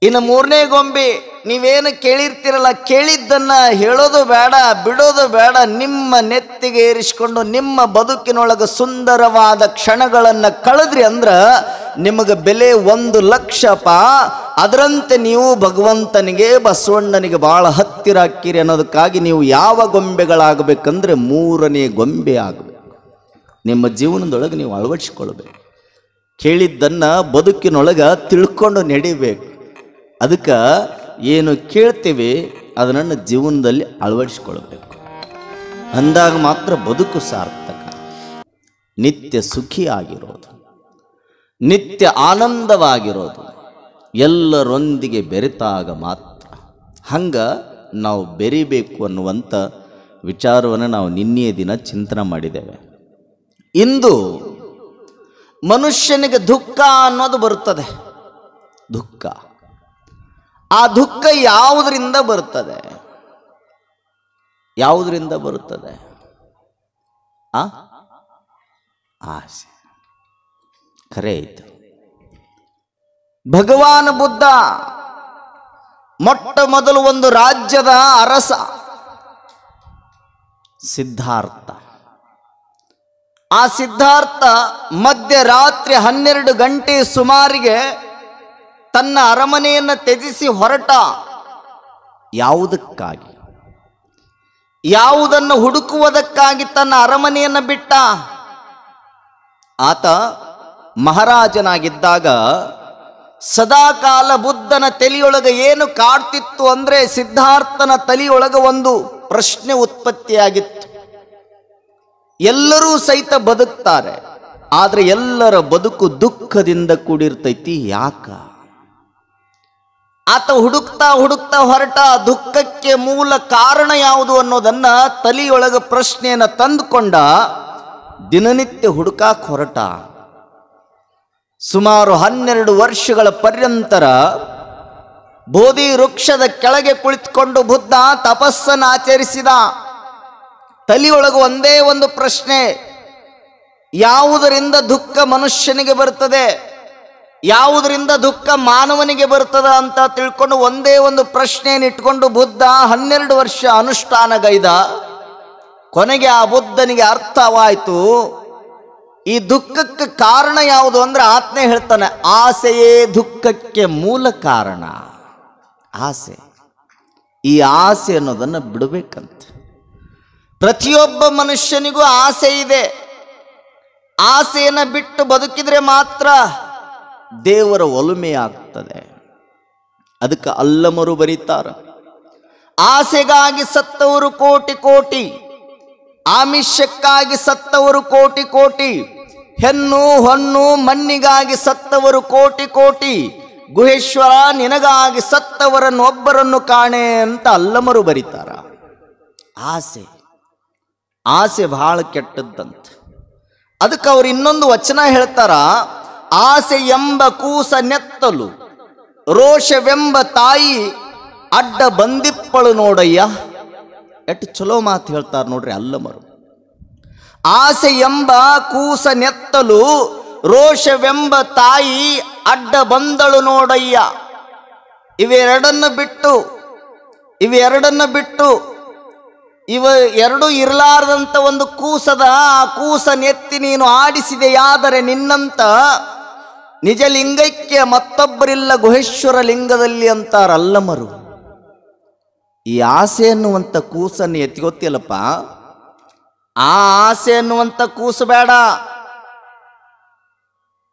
ಇನ್ನು ಮೂರನೇ ಗೊಂಬೆ ನೀವೇನು ಕೇಳಿರ್ತೀರಲ್ಲ, ಕೇಳಿದ್ದನ್ನ ಹೇಳೋದು ಬೇಡ, ಬಿಡೋದು ಬೇಡ, ನಿಮ್ಮ ನೆತ್ತಿಗೆ ಏರಿಸಿಕೊಂಡು ನಿಮ್ಮ ಬದುಕಿನೊಳಗೆ ಸುಂದರವಾದ ಕ್ಷಣಗಳನ್ನು ಕಳೆದ್ರಿ ಅಂದ್ರೆ ನಿಮಗೆ ಬೆಲೆ 1,00,000. ಅದರಂತೆ ನೀವು ಭಗವಂತನಿಗೆ, ಬಸವಣ್ಣನಿಗೆ ಬಹಳ ಹತ್ತಿರ ಹಾಕಿರಿ ಅನ್ನೋದಕ್ಕಾಗಿ ನೀವು ಯಾವ ಗೊಂಬೆಗಳಾಗಬೇಕಂದ್ರೆ ಮೂರನೇ ಗೊಂಬೆ ಆಗಬೇಕು. ನಿಮ್ಮ ಜೀವನದೊಳಗೆ ನೀವು ಅಳವಡಿಸಿಕೊಳ್ಬೇಕು. ಕೇಳಿದ್ದನ್ನು ಬದುಕಿನೊಳಗೆ ತಿಳ್ಕೊಂಡು ನಡಿಬೇಕು. ಅದಕ್ಕೆ ಏನು ಕೇಳ್ತೀವಿ ಅದನ್ನು ಜೀವನದಲ್ಲಿ ಅಳವಡಿಸಿಕೊಳ್ಬೇಕು. ಅಂದಾಗ ಮಾತ್ರ ಬದುಕು ಸಾರ್ಥಕ. ನಿತ್ಯ ಸುಖಿಯಾಗಿರೋದು, ನಿತ್ಯ ಆನಂದವಾಗಿರೋದು ಎಲ್ಲರೊಂದಿಗೆ ಬೆರೆತಾಗ ಮಾತ್ರ. ಹಂಗೆ ನಾವು ಬೆರಿಬೇಕು ಅನ್ನುವಂಥ ವಿಚಾರವನ್ನು ನಾವು ನಿನ್ನೆಯ ದಿನ ಚಿಂತನೆ ಮಾಡಿದ್ದೇವೆ. ಇಂದು ಮನುಷ್ಯನಿಗೆ ದುಃಖ ಅನ್ನೋದು ಬರುತ್ತದೆ. ದುಃಖ, ಆ ದುಃಖ ಯಾವುದರಿಂದ ಬರುತ್ತದೆ? ಯಾವುದರಿಂದ ಬರುತ್ತದೆ? ಆಸೆ. ಖರೆ ಆಯ್ತು. ಭಗವಾನ್ ಬುದ್ಧ ಮೊಟ್ಟ ಮೊದಲು ಒಂದು ರಾಜ್ಯದ ಅರಸ, ಸಿದ್ಧಾರ್ಥ. ಆ ಸಿದ್ಧಾರ್ಥ ಮಧ್ಯರಾತ್ರಿ 12 ಗಂಟೆ ಸುಮಾರಿಗೆ ತನ್ನ ಅರಮನೆಯನ್ನು ತ್ಯಜಿಸಿ ಹೊರಟ. ಯಾವುದಕ್ಕಾಗಿ? ಯಾವುದನ್ನು ಹುಡುಕುವುದಕ್ಕಾಗಿ ತನ್ನ ಅರಮನೆಯನ್ನು ಬಿಟ್ಟ? ಆತ ಮಹಾರಾಜನಾಗಿದ್ದಾಗ ಸದಾಕಾಲ ಬುದ್ಧನ ತಲೆಯೊಳಗೆ ಏನು ಕಾಡ್ತಿತ್ತು ಅಂದರೆ, ಸಿದ್ಧಾರ್ಥನ ತಲೆಯೊಳಗೆ ಒಂದು ಪ್ರಶ್ನೆ ಉತ್ಪತ್ತಿಯಾಗಿತ್ತು. ಎಲ್ಲರೂ ಸಹಿತ ಬದುಕ್ತಾರೆ, ಆದರೆ ಎಲ್ಲರ ಬದುಕು ದುಃಖದಿಂದ ಕೂಡಿರ್ತೈತಿ. ಯಾಕ? ಆತ ಹುಡುಕ್ತಾ ಹುಡುಕ್ತಾ ಹೊರಟ. ದುಃಖಕ್ಕೆ ಮೂಲ ಕಾರಣ ಯಾವುದು ಅನ್ನೋದನ್ನ ತಲೆಯೊಳಗೆ ಪ್ರಶ್ನೆಯನ್ನು ತಂದುಕೊಂಡ. ದಿನನಿತ್ಯ ಹುಡುಕಾಕ್ ಹೊರಟ. ಸುಮಾರು 12 ವರ್ಷಗಳ ಪರ್ಯಂತರ ಬೋಧಿ ವೃಕ್ಷದ ಕೆಳಗೆ ಕುಳಿತುಕೊಂಡು ಬುದ್ಧ ತಪಸ್ಸನ್ನು ಆಚರಿಸಿದ. ತಲೆಯೊಳಗೆ ಒಂದೇ ಒಂದು ಪ್ರಶ್ನೆ, ಯಾವುದರಿಂದ ದುಃಖ ಮನುಷ್ಯನಿಗೆ ಬರ್ತದೆ, ಯಾವುದರಿಂದ ದುಃಖ ಮಾನವನಿಗೆ ಬರ್ತದ ಅಂತ ತಿಳ್ಕೊಂಡು ಒಂದೇ ಒಂದು ಪ್ರಶ್ನೆಯನ್ನು ಇಟ್ಕೊಂಡು ಬುದ್ಧ 12 ವರ್ಷ ಅನುಷ್ಠಾನಗೈದ. ಕೊನೆಗೆ ಆ ಬುದ್ಧನಿಗೆ ಅರ್ಥವಾಯಿತು, ಈ ದುಃಖಕ್ಕೆ ಕಾರಣ ಯಾವುದು ಅಂದ್ರೆ ಆತ್ನೇ ಹೇಳ್ತಾನೆ, ಆಸೆಯೇ ದುಃಖಕ್ಕೆ ಮೂಲ ಕಾರಣ. ಆಸೆ. ಈ ಆಸೆ ಅನ್ನೋದನ್ನು ಬಿಡಬೇಕಂತ. ಪ್ರತಿಯೊಬ್ಬ ಮನುಷ್ಯನಿಗೂ ಆಸೆ ಇದೆ. ಆಸೆಯನ್ನು ಬಿಟ್ಟು ಬದುಕಿದ್ರೆ ಮಾತ್ರ ದೇವರ ಒಲುಮೆ ಆಗ್ತದೆ. ಅದಕ್ಕೆ ಅಲ್ಲಮರು ಬರೀತಾರ, ಆಸೆಗಾಗಿ ಸತ್ತವರು ಕೋಟಿ ಕೋಟಿ, ಆಮಿಷಕ್ಕಾಗಿ ಸತ್ತವರು ಕೋಟಿ ಕೋಟಿ, ಹೆಣ್ಣು ಹೊನ್ನು ಮಣ್ಣಿಗಾಗಿ ಸತ್ತವರು ಕೋಟಿ ಕೋಟಿ, ಗುಹೇಶ್ವರ ನಿನಗಾಗಿ ಸತ್ತವರನ್ನು ಒಬ್ಬರನ್ನು ಕಾಣೆ ಅಂತ ಅಲ್ಲಮರು ಬರೀತಾರ. ಆಸೆ, ಆಸೆ ಬಹಳ ಕೆಟ್ಟದ್ದಂತ. ಅದಕ್ಕೆ ಅವ್ರು ಇನ್ನೊಂದು ವಚನ ಹೇಳ್ತಾರ, ಆಸೆ ಎಂಬ ಕೂಸ ನೆತ್ತಲು ರೋಷವೆಂಬ ತಾಯಿ ಅಡ್ಡ ಬಂದಿಪ್ಪಳು ನೋಡಯ್ಯ. ಎಷ್ಟು ಚಲೋ ಮಾತು ಹೇಳ್ತಾರೆ ನೋಡ್ರಿ ಅಲ್ಲಮರು. ಆಸೆ ಎಂಬ ಕೂಸ ನೆತ್ತಲು ರೋಷವೆಂಬ ತಾಯಿ ಅಡ್ಡ ಬಂದಳು ನೋಡಯ್ಯ. ಇವೆರಡನ್ನು ಬಿಟ್ಟು ಇವ ಎರಡು ಇರಲಾರದಂತ ಒಂದು ಕೂಸದ, ಆ ಕೂಸ ನೆತ್ತಿ ನೀನು ಆಡಿಸಿದೆಯಾದರೆ ನಿನ್ನಂತ ನಿಜ ಲಿಂಗಕ್ಕೆ ಮತ್ತೊಬ್ಬರಿಲ್ಲ ಗುಹೇಶ್ವರ ಲಿಂಗದಲ್ಲಿ ಅಂತಾರ ಅಲ್ಲಮರು. ಈ ಆಸೆ ಅನ್ನುವಂಥ ಕೂಸನ್ನು ಎತ್ತಿಗೊತ್ತಿಲ್ಲಪ್ಪ, ಆ ಆಸೆ ಅನ್ನುವಂಥ ಕೂಸು ಬೇಡ,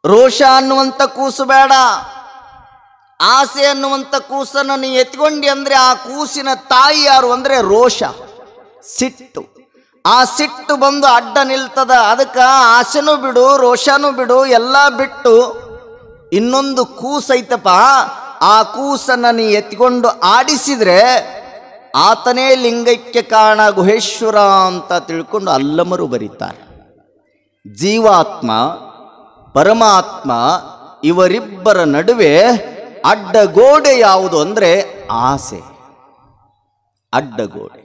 ರೋಷ ಅನ್ನುವಂಥ ಕೂಸು ಬೇಡ, ಆಸೆ ಅನ್ನುವಂಥ ಕೂಸನ್ನು ನೀ ಎತ್ಕೊಂಡಿ ಅಂದರೆ ಆ ಕೂಸಿನ ತಾಯಿ ಯಾರು ಅಂದರೆ ರೋಷ, ಸಿಟ್ಟು. ಆ ಸಿಟ್ಟು ಬಂದು ಅಡ್ಡ ನಿಲ್ತದ. ಅದಕ್ಕೆ ಆಸೆನೂ ಬಿಡು, ರೋಷನೂ ಬಿಡು, ಎಲ್ಲ ಬಿಟ್ಟು ಇನ್ನೊಂದು ಕೂಸೈತಪ್ಪ, ಆ ಕೂಸನ್ನು ನೀ ಎತ್ಕೊಂಡು ಆಡಿಸಿದ್ರೆ ಆತನೇ ಲಿಂಗೈಕ್ಯ ಕಾರಣ ಗುಹೇಶ್ವರ ಅಂತ ತಿಳ್ಕೊಂಡು ಅಲ್ಲಮರು ಬರೀತಾರೆ. ಜೀವಾತ್ಮ ಪರಮಾತ್ಮ ಇವರಿಬ್ಬರ ನಡುವೆ ಅಡ್ಡಗೋಡೆ ಯಾವುದು ಅಂದರೆ ಆಸೆ. ಅಡ್ಡಗೋಡೆ,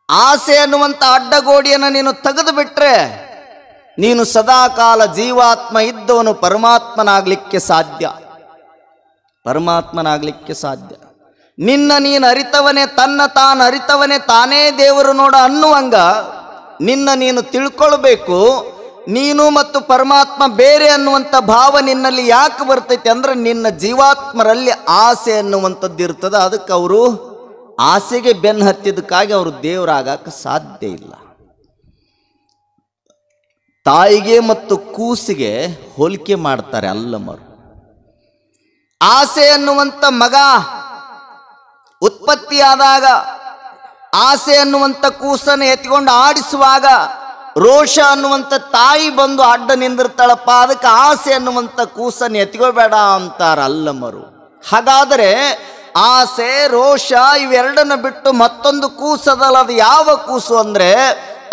ಆಸೆ ಅನ್ನುವಂಥ ಅಡ್ಡಗೋಡೆಯನ್ನು ನೀನು ತೆಗೆದು ಬಿಟ್ರೆ ನೀನು ಸದಾಕಾಲ ಜೀವಾತ್ಮ ಇದ್ದವನು ಪರಮಾತ್ಮನಾಗಲಿಕ್ಕೆ ಸಾಧ್ಯ. ಪರಮಾತ್ಮನಾಗಲಿಕ್ಕೆ ಸಾಧ್ಯ. ನಿನ್ನ ನೀನು ಅರಿತವನೇ, ತನ್ನ ತಾನು ಅರಿತವನೇ ತಾನೇ ದೇವರು ನೋಡ ಅನ್ನುವಂಗ ನಿನ್ನ ನೀನು ತಿಳ್ಕೊಳ್ಬೇಕು. ನೀನು ಮತ್ತು ಪರಮಾತ್ಮ ಬೇರೆ ಅನ್ನುವಂಥ ಭಾವ ನಿನ್ನಲ್ಲಿ ಯಾಕೆ ಬರ್ತೈತೆ ಅಂದ್ರೆ ನಿನ್ನ ಜೀವಾತ್ಮರಲ್ಲಿ ಆಸೆ ಅನ್ನುವಂಥದ್ದು ಇರ್ತದೆ. ಅದಕ್ಕೆ ಅವರು ಆಸೆಗೆ ಬೆನ್ನು ಹತ್ತಿದ್ದಕ್ಕಾಗಿ ಅವರು ದೇವರಾಗಕ್ಕೆ ಸಾಧ್ಯ ಇಲ್ಲ. ತಾಯಿಗೆ ಮತ್ತು ಕೂಸಿಗೆ ಹೋಲಿಕೆ ಮಾಡ್ತಾರೆ ಅಲ್ಲಮರು. ಆಸೆ ಅನ್ನುವಂಥ ಮಗ ಉತ್ಪತ್ತಿಯಾದಾಗ, ಆಸೆ ಅನ್ನುವಂಥ ಕೂಸನ್ನು ಎತ್ಕೊಂಡು ಆಡಿಸುವಾಗ ರೋಷ ಅನ್ನುವಂಥ ತಾಯಿ ಬಂದು ಅಡ್ಡ ನಿಂದಿರ್ತಾಳಪ್ಪ. ಅದಕ್ಕೆ ಆಸೆ ಅನ್ನುವಂಥ ಕೂಸನ್ನು ಎತ್ಕೋಬೇಡ ಅಂತಾರ ಅಲ್ಲಮರು. ಹಾಗಾದರೆ ಆಸೆ ರೋಷ ಇವೆರಡನ್ನು ಬಿಟ್ಟು ಮತ್ತೊಂದು ಕೂಸದಲ್ಲ, ಅದು ಯಾವ ಕೂಸು ಅಂದರೆ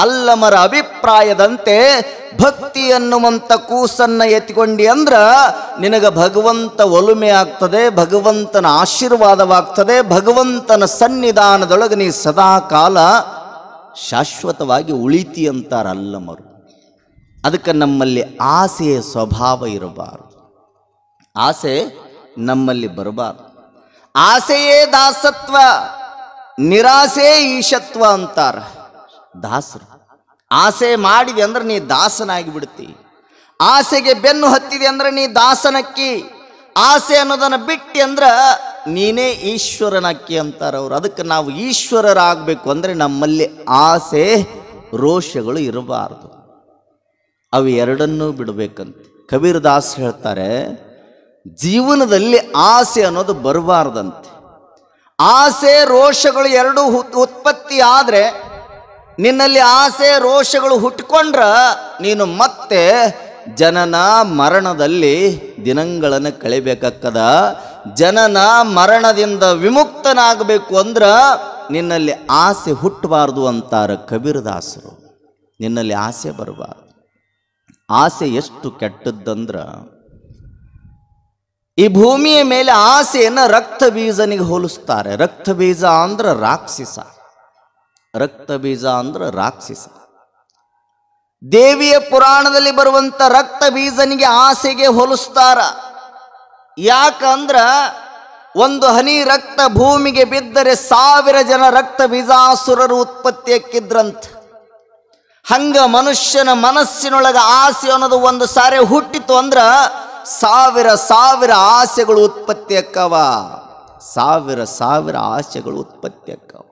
ಅಲ್ಲಮರ ಅಭಿಪ್ರಾಯದಂತೆ ಭಕ್ತಿ ಅನ್ನುವಂಥ ಕೂಸನ್ನ ಎತ್ಕೊಂಡಿ ಅಂದ್ರ ನಿನಗೆ ಭಗವಂತ ಒಲುಮೆ ಆಗ್ತದೆ, ಭಗವಂತನ ಆಶೀರ್ವಾದವಾಗ್ತದೆ, ಭಗವಂತನ ಸನ್ನಿಧಾನದೊಳಗೆ ನೀ ಸದಾ ಕಾಲ ಶಾಶ್ವತವಾಗಿ ಉಳಿತಿ ಅಂತಾರ ಅಲ್ಲಮರು. ಅದಕ್ಕೆ ನಮ್ಮಲ್ಲಿ ಆಸೆಯ ಸ್ವಭಾವ ಇರಬಾರದು, ಆಸೆ ನಮ್ಮಲ್ಲಿ ಬರಬಾರದು. ಆಸೆಯೇ ದಾಸತ್ವ, ನಿರಾಸೆ ಈಶತ್ವ ಅಂತಾರ ದಾಸರು. ಆಸೆ ಮಾಡಿದೆ ಅಂದ್ರೆ ನೀ ದಾಸನಾಗಿ ಬಿಡ್ತಿ. ಆಸೆಗೆ ಬೆನ್ನು ಹತ್ತಿದೆ ಅಂದ್ರೆ ನೀ ದಾಸನಕ್ಕಿ. ಆಸೆ ಅನ್ನೋದನ್ನು ಬಿಟ್ಟಿ ಅಂದ್ರೆ ನೀನೇ ಈಶ್ವರನಕ್ಕಿ ಅಂತಾರವ್ರು. ಅದಕ್ಕೆ ನಾವು ಈಶ್ವರರಾಗಬೇಕು ಅಂದರೆ ನಮ್ಮಲ್ಲಿ ಆಸೆ ರೋಷಗಳು ಇರಬಾರದು, ಅವು ಎರಡನ್ನೂ ಬಿಡಬೇಕಂತ ಕಬೀರದಾಸ್ ಹೇಳ್ತಾರೆ. ಜೀವನದಲ್ಲಿ ಆಸೆ ಅನ್ನೋದು ಬರಬಾರ್ದಂತೆ. ಆಸೆ ರೋಷಗಳು ಎರಡೂ ಉತ್ಪತ್ತಿ ಆದರೆ ನಿನ್ನಲ್ಲಿ ಆಸೆ ರೋಷಗಳು ಹುಟ್ಕೊಂಡ್ರ ನೀನು ಮತ್ತೆ ಜನನ ಮರಣದಲ್ಲಿ ದಿನಗಳನ್ನು ಕಳಿಬೇಕಾಗ್ತದ. ಜನನ ಮರಣದಿಂದ ವಿಮುಕ್ತನಾಗಬೇಕು ಅಂದ್ರೆ ನಿನ್ನಲ್ಲಿ ಆಸೆ ಹುಟ್ಟಬಾರ್ದು ಅಂತಾರ ಕಬೀರದಾಸರು. ನಿನ್ನಲ್ಲಿ ಆಸೆ ಬರಬಾರ್ದು. ಆಸೆ ಎಷ್ಟು ಕೆಟ್ಟದ್ದಂದ್ರ ಈ ಭೂಮಿಯ ಮೇಲೆ ಆಸೆಯನ್ನು ರಕ್ತ ಬೀಜನಿಗೆ ಹೋಲಿಸ್ತಾರೆ. ರಕ್ತ ಬೀಜ ಅಂದ್ರೆ ರಾಕ್ಷಸ, ರಕ್ತ ಬೀಜ ಅಂದ್ರೆ ರಾಕ್ಷಸ. ದೇವಿಯ ಪುರಾಣದಲ್ಲಿ ಬರುವಂತ ರಕ್ತ ಬೀಜನಿಗೆ ಆಸೆಗೆ ಹೋಲಿಸ್ತಾರ. ಯಾಕಂದ್ರ ಒಂದು ಹನಿ ರಕ್ತ ಭೂಮಿಗೆ ಬಿದ್ದರೆ 1000 ಜನ ರಕ್ತ ಬೀಜಾಸುರರು ಉತ್ಪತ್ತಿಯಕ್ಕಿದ್ರಂತ. ಹಂಗ ಮನುಷ್ಯನ ಮನಸ್ಸಿನೊಳಗೆ ಆಸೆ ಅನ್ನೋದು ಒಂದು ಸಾರಿ ಹುಟ್ಟಿತು ಅಂದ್ರ 1000 ಆಸೆಗಳು ಉತ್ಪತ್ತಿ ಅಕ್ಕವ. 1000 ಆಸೆಗಳು ಉತ್ಪತ್ತಿ ಅಕ್ಕವ.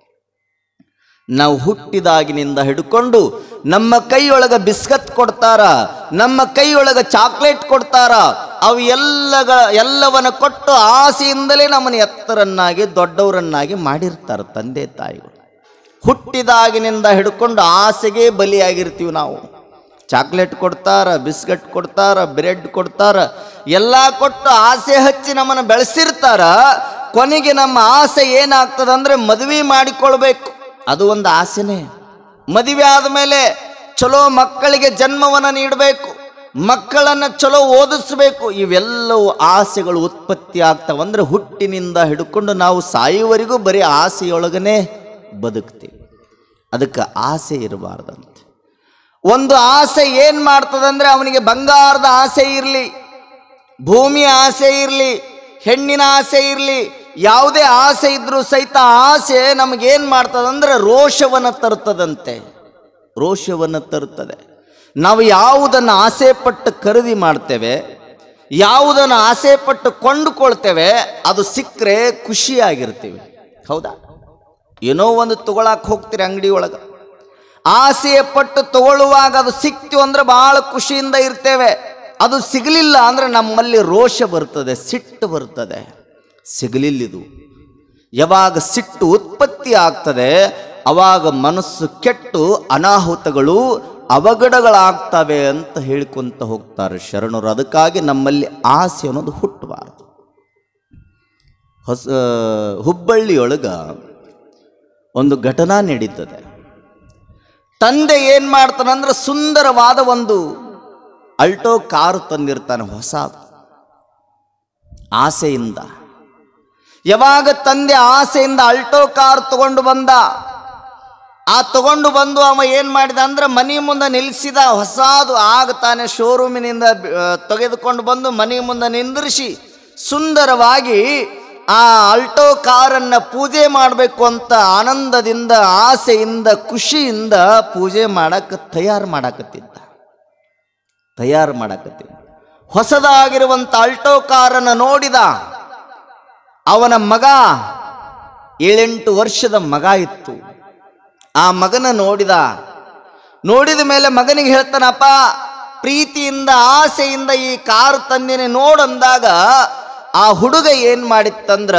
ನಾವು ಹುಟ್ಟಿದಾಗಿನಿಂದ ಹಿಡ್ಕೊಂಡು ನಮ್ಮ ಕೈಯೊಳಗ ಬಿಸ್ಕತ್ ಕೊಡ್ತಾರ, ನಮ್ಮ ಕೈಯೊಳಗ ಚಾಕ್ಲೇಟ್ ಕೊಡ್ತಾರ, ಅವು ಎಲ್ಲವನ್ನ ಕೊಟ್ಟು ಆಸೆಯಿಂದಲೇ ನಮ್ಮನ್ನು ಎತ್ತರನ್ನಾಗಿ ದೊಡ್ಡವರನ್ನಾಗಿ ಮಾಡಿರ್ತಾರೆ ತಂದೆ ತಾಯಿಗಳು. ಹುಟ್ಟಿದಾಗಿನಿಂದ ಹಿಡ್ಕೊಂಡು ಆಸೆಗೆ ಬಲಿಯಾಗಿರ್ತೀವಿ ನಾವು. ಚಾಕ್ಲೇಟ್ ಕೊಡ್ತಾರ, ಬಿಸ್ಕಟ್ ಕೊಡ್ತಾರ, ಬ್ರೆಡ್ ಕೊಡ್ತಾರ, ಎಲ್ಲ ಕೊಟ್ಟು ಆಸೆ ಹಚ್ಚಿ ನಮ್ಮನ್ನು ಬೆಳೆಸಿರ್ತಾರ. ಕೊನೆಗೆ ನಮ್ಮ ಆಸೆ ಏನಾಗ್ತದಂದ್ರೆ ಮದುವೆ ಮಾಡಿಕೊಳ್ಬೇಕು, ಅದು ಒಂದು ಆಸೆನೇ. ಮದುವೆ ಆದಮೇಲೆ ಚಲೋ ಮಕ್ಕಳಿಗೆ ಜನ್ಮವನ್ನು ನೀಡಬೇಕು, ಮಕ್ಕಳನ್ನು ಚಲೋ ಓದಿಸ್ಬೇಕು. ಇವೆಲ್ಲವೂ ಆಸೆಗಳು ಉತ್ಪತ್ತಿ ಆಗ್ತಾವಂದ್ರೆ ಹುಟ್ಟಿನಿಂದ ಹಿಡ್ಕೊಂಡು ನಾವು ಸಾಯುವವರೆಗೂ ಬರೀ ಆಸೆಯೊಳಗನೆ ಬದುಕ್ತೀವಿ. ಅದಕ್ಕೆ ಆಸೆ ಇರಬಾರ್ದಂತೆ. ಒಂದು ಆಸೆ ಏನು ಮಾಡ್ತದಂದ್ರೆ ಅವನಿಗೆ ಬಂಗಾರದ ಆಸೆ ಇರಲಿ, ಭೂಮಿಯ ಆಸೆ ಇರಲಿ, ಹೆಣ್ಣಿನ ಆಸೆ ಇರಲಿ, ಯಾವುದೇ ಆಸೆ ಇದ್ರೂ ಸಹಿತ ಆಸೆ ನಮಗೇನು ಮಾಡ್ತದಂದ್ರೆ ರೋಷವನ್ನು ತರ್ತದಂತೆ, ರೋಷವನ್ನು ತರುತ್ತದೆ. ನಾವು ಯಾವುದನ್ನು ಆಸೆ ಪಟ್ಟು ಖರೀದಿ ಮಾಡ್ತೇವೆ, ಯಾವುದನ್ನು ಆಸೆ ಪಟ್ಟು ಕೊಂಡುಕೊಳ್ತೇವೆ, ಅದು ಸಿಕ್ಕರೆ ಖುಷಿಯಾಗಿರ್ತೀವಿ. ಹೌದಾ? ಏನೋ ಒಂದು ತಗೊಳಕ್ಕೆ ಹೋಗ್ತೀರಿ ಅಂಗಡಿ ಒಳಗೆ, ಆಸೆಯ ಪಟ್ಟು ತಗೊಳ್ಳುವಾಗ ಅದು ಸಿಕ್ತು ಅಂದ್ರೆ ಬಹಳ ಖುಷಿಯಿಂದ ಇರ್ತೇವೆ. ಅದು ಸಿಗಲಿಲ್ಲ ಅಂದರೆ ನಮ್ಮಲ್ಲಿ ರೋಷ ಬರ್ತದೆ, ಸಿಟ್ಟು ಬರ್ತದೆ. ಸಿಗಲಿಲ್ಲಿದು. ಯಾವಾಗ ಸಿಟ್ಟು ಉತ್ಪತ್ತಿ ಆಗ್ತದೆ ಅವಾಗ ಮನಸ್ಸು ಕೆಟ್ಟು ಅನಾಹುತಗಳು ಅವಘಡಗಳಾಗ್ತವೆ ಅಂತ ಹೇಳ್ಕೊಂತ ಹೋಗ್ತಾರೆ ಶರಣರು. ಅದಕ್ಕಾಗಿ ನಮ್ಮಲ್ಲಿ ಆಸೆ ಅನ್ನೋದು ಹುಟ್ಟಬಾರದು. ಹುಬ್ಬಳ್ಳಿಯೊಳಗ ಒಂದು ಘಟನಾ ನಡೀತದೆ. ತಂದೆ ಏನು ಮಾಡ್ತಾನಂದ್ರೆ ಸುಂದರವಾದ ಒಂದು ಅಲ್ಟೋ ಕಾರು ತಂದಿರ್ತಾನೆ, ಹೊಸ ಆಸೆಯಿಂದ. ಯಾವಾಗ ತಂದೆ ಆಸೆಯಿಂದ ಅಲ್ಟೋ ಕಾರ್ ತಗೊಂಡು ಬಂದ, ತಗೊಂಡು ಬಂದು ಅವ ಏನು ಮಾಡಿದ ಅಂದ್ರೆ ಮನೆ ಮುಂದೆ ನಿಲ್ಲಿಸಿದ. ಹೊಸದು ಆಗ ತಾನೇ ಶೋರೂಮಿನಿಂದ ತೆಗೆದುಕೊಂಡು ಬಂದು ಮನೆ ಮುಂದೆ ನಿಂದಿರಿಸಿ ಸುಂದರವಾಗಿ ಆ ಅಲ್ಟೋ ಕಾರನ್ನು ಪೂಜೆ ಮಾಡಬೇಕು ಅಂತ ಆನಂದದಿಂದ, ಆಸೆಯಿಂದ, ಖುಷಿಯಿಂದ ಪೂಜೆ ಮಾಡಕ್ಕೆ ತಯಾರು ಮಾಡಕತ್ತಿದ್ದ. ಹೊಸದಾಗಿರುವಂಥ ಅಲ್ಟೋ ಕಾರನ್ನು ನೋಡಿದ. ಅವನ ಮಗ 7-8 ವರ್ಷದ ಮಗ ಇತ್ತು. ಆ ಮಗನ ನೋಡಿದ ಮೇಲೆ ಮಗನಿಗೆ ಹೇಳ್ತಾನಪ್ಪ, ಪ್ರೀತಿಯಿಂದ ಆಸೆಯಿಂದ ಈ ಕಾರು ತಂದಿನಿ ನೋಡಂದಾಗ ಆ ಹುಡುಗ ಏನು ಮಾಡಿತ್ತಂದ್ರ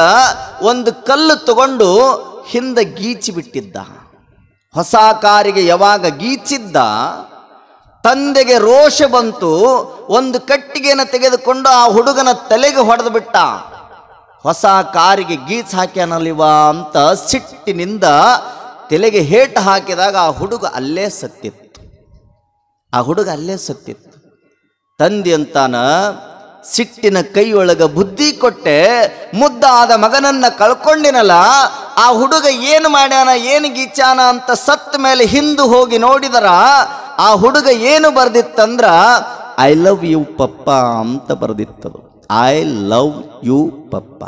ಒಂದು ಕಲ್ಲು ತಗೊಂಡು ಹಿಂದೆ ಗೀಚಿ ಬಿಟ್ಟಿದ್ದ. ಹೊಸ ಕಾರಿಗೆ ಯಾವಾಗ ಗೀಚಿದ್ದ ತಂದೆಗೆ ರೋಷ ಬಂತು. ಒಂದು ಕಟ್ಟಿಗೆಯನ್ನು ತೆಗೆದುಕೊಂಡು ಆ ಹುಡುಗನ ತಲೆಗೆ ಹೊಡೆದು ಬಿಟ್ಟ. ಹೊಸ ಕಾರಿಗೆ ಗೀಚ್ ಹಾಕ್ಯಾನಲ್ಲಿವ ಅಂತ ಸಿಟ್ಟಿನಿಂದ ತಲೆಗೆ ಹೇಟು ಹಾಕಿದಾಗ ಆ ಹುಡುಗ ಅಲ್ಲೇ ಸತ್ತಿತ್ತು. ತಂದೆ ಅಂತಾನ, ಸಿಟ್ಟಿನ ಕೈಯೊಳಗ ಬುದ್ಧಿ ಕೊಟ್ಟೆ, ಮುದ್ದಾದ ಮಗನನ್ನ ಕಳ್ಕೊಂಡಿನಲ್ಲ, ಆ ಹುಡುಗ ಏನು ಮಾಡ್ಯಾನ, ಏನು ಗೀಚಾನ ಅಂತ ಸತ್ತ ಮೇಲೆ ಹಿಂದು ಹೋಗಿ ನೋಡಿದರ ಆ ಹುಡುಗ ಏನು ಬರ್ದಿತ್ತಂದ್ರ ಐ ಲವ್ ಯು ಪಪ್ಪ ಅಂತ ಬರ್ದಿತ್ತದು. ಐ ಲವ್ ಯು ಪಪ್ಪ.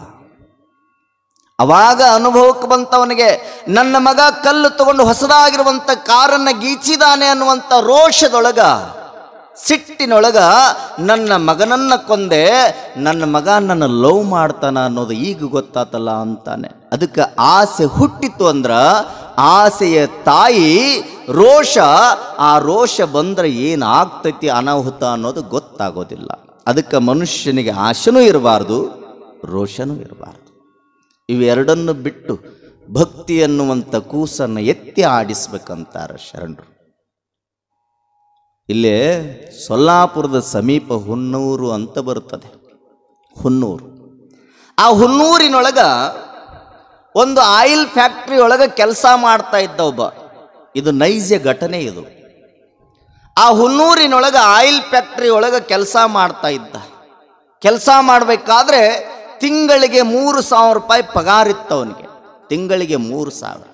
ಅವಾಗ ಅನುಭವಕ್ಕೆ ಬಂತವನಿಗೆ, ನನ್ನ ಮಗ ಕಲ್ಲು ತಗೊಂಡು ಹೊಸದಾಗಿರುವಂಥ ಕಾರನ್ನು ಗೀಚಿದಾನೆ ಅನ್ನುವಂಥ ರೋಷದೊಳಗ, ಸಿಟ್ಟಿನೊಳಗ ನನ್ನ ಮಗನನ್ನ ಕೊಂದೆ, ನನ್ನ ಮಗ ನನ್ನ ಲವ್ ಮಾಡ್ತಾನ ಅನ್ನೋದು ಈಗ ಗೊತ್ತಾತಲ್ಲ ಅಂತಾನೆ. ಅದಕ್ಕೆ ಆಸೆ ಹುಟ್ಟಿತು ಅಂದ್ರ ಆಸೆಯ ತಾಯಿ ರೋಷ. ಆ ರೋಷ ಬಂದ್ರೆ ಏನಾಗ್ತೈತಿ ಅನಾಹುತ ಅನ್ನೋದು ಗೊತ್ತಾಗೋದಿಲ್ಲ. ಅದಕ್ಕೆ ಮನುಷ್ಯನಿಗೆ ಆಶೆನೂ ಇರಬಾರ್ದು, ರೋಷನೂ ಇರಬಾರ್ದು. ಇವೆರಡನ್ನು ಬಿಟ್ಟು ಭಕ್ತಿ ಅನ್ನುವಂಥ ಕೂಸನ್ನು ಎತ್ತಿ ಆಡಿಸ್ಬೇಕಂತಾರೆ ಶರಣರು. ಇಲ್ಲೇ ಸೊಲ್ಲಾಪುರದ ಸಮೀಪ ಹುನ್ನೂರು ಅಂತ ಬರುತ್ತದೆ. ಆ ಹುನ್ನೂರಿನೊಳಗ ಒಂದು ಆಯಿಲ್ ಫ್ಯಾಕ್ಟ್ರಿ ಒಳಗೆ ಕೆಲಸ ಮಾಡ್ತಾ ಇದ್ದ ಒಬ್ಬ. ಇದು ನೈಜ ಘಟನೆ. ಇದು ಆ ಹುನ್ನೂರಿನೊಳಗೆ ಆಯಿಲ್ ಫ್ಯಾಕ್ಟ್ರಿ ಒಳಗೆ ಕೆಲಸ ಮಾಡ್ತಾ ಇದ್ದ. ಕೆಲಸ ಮಾಡಬೇಕಾದ್ರೆ ತಿಂಗಳಿಗೆ 3,000 ರೂಪಾಯಿ ಪಗಾರ ಇತ್ತು ಅವನಿಗೆ. ತಿಂಗಳಿಗೆ 3,000.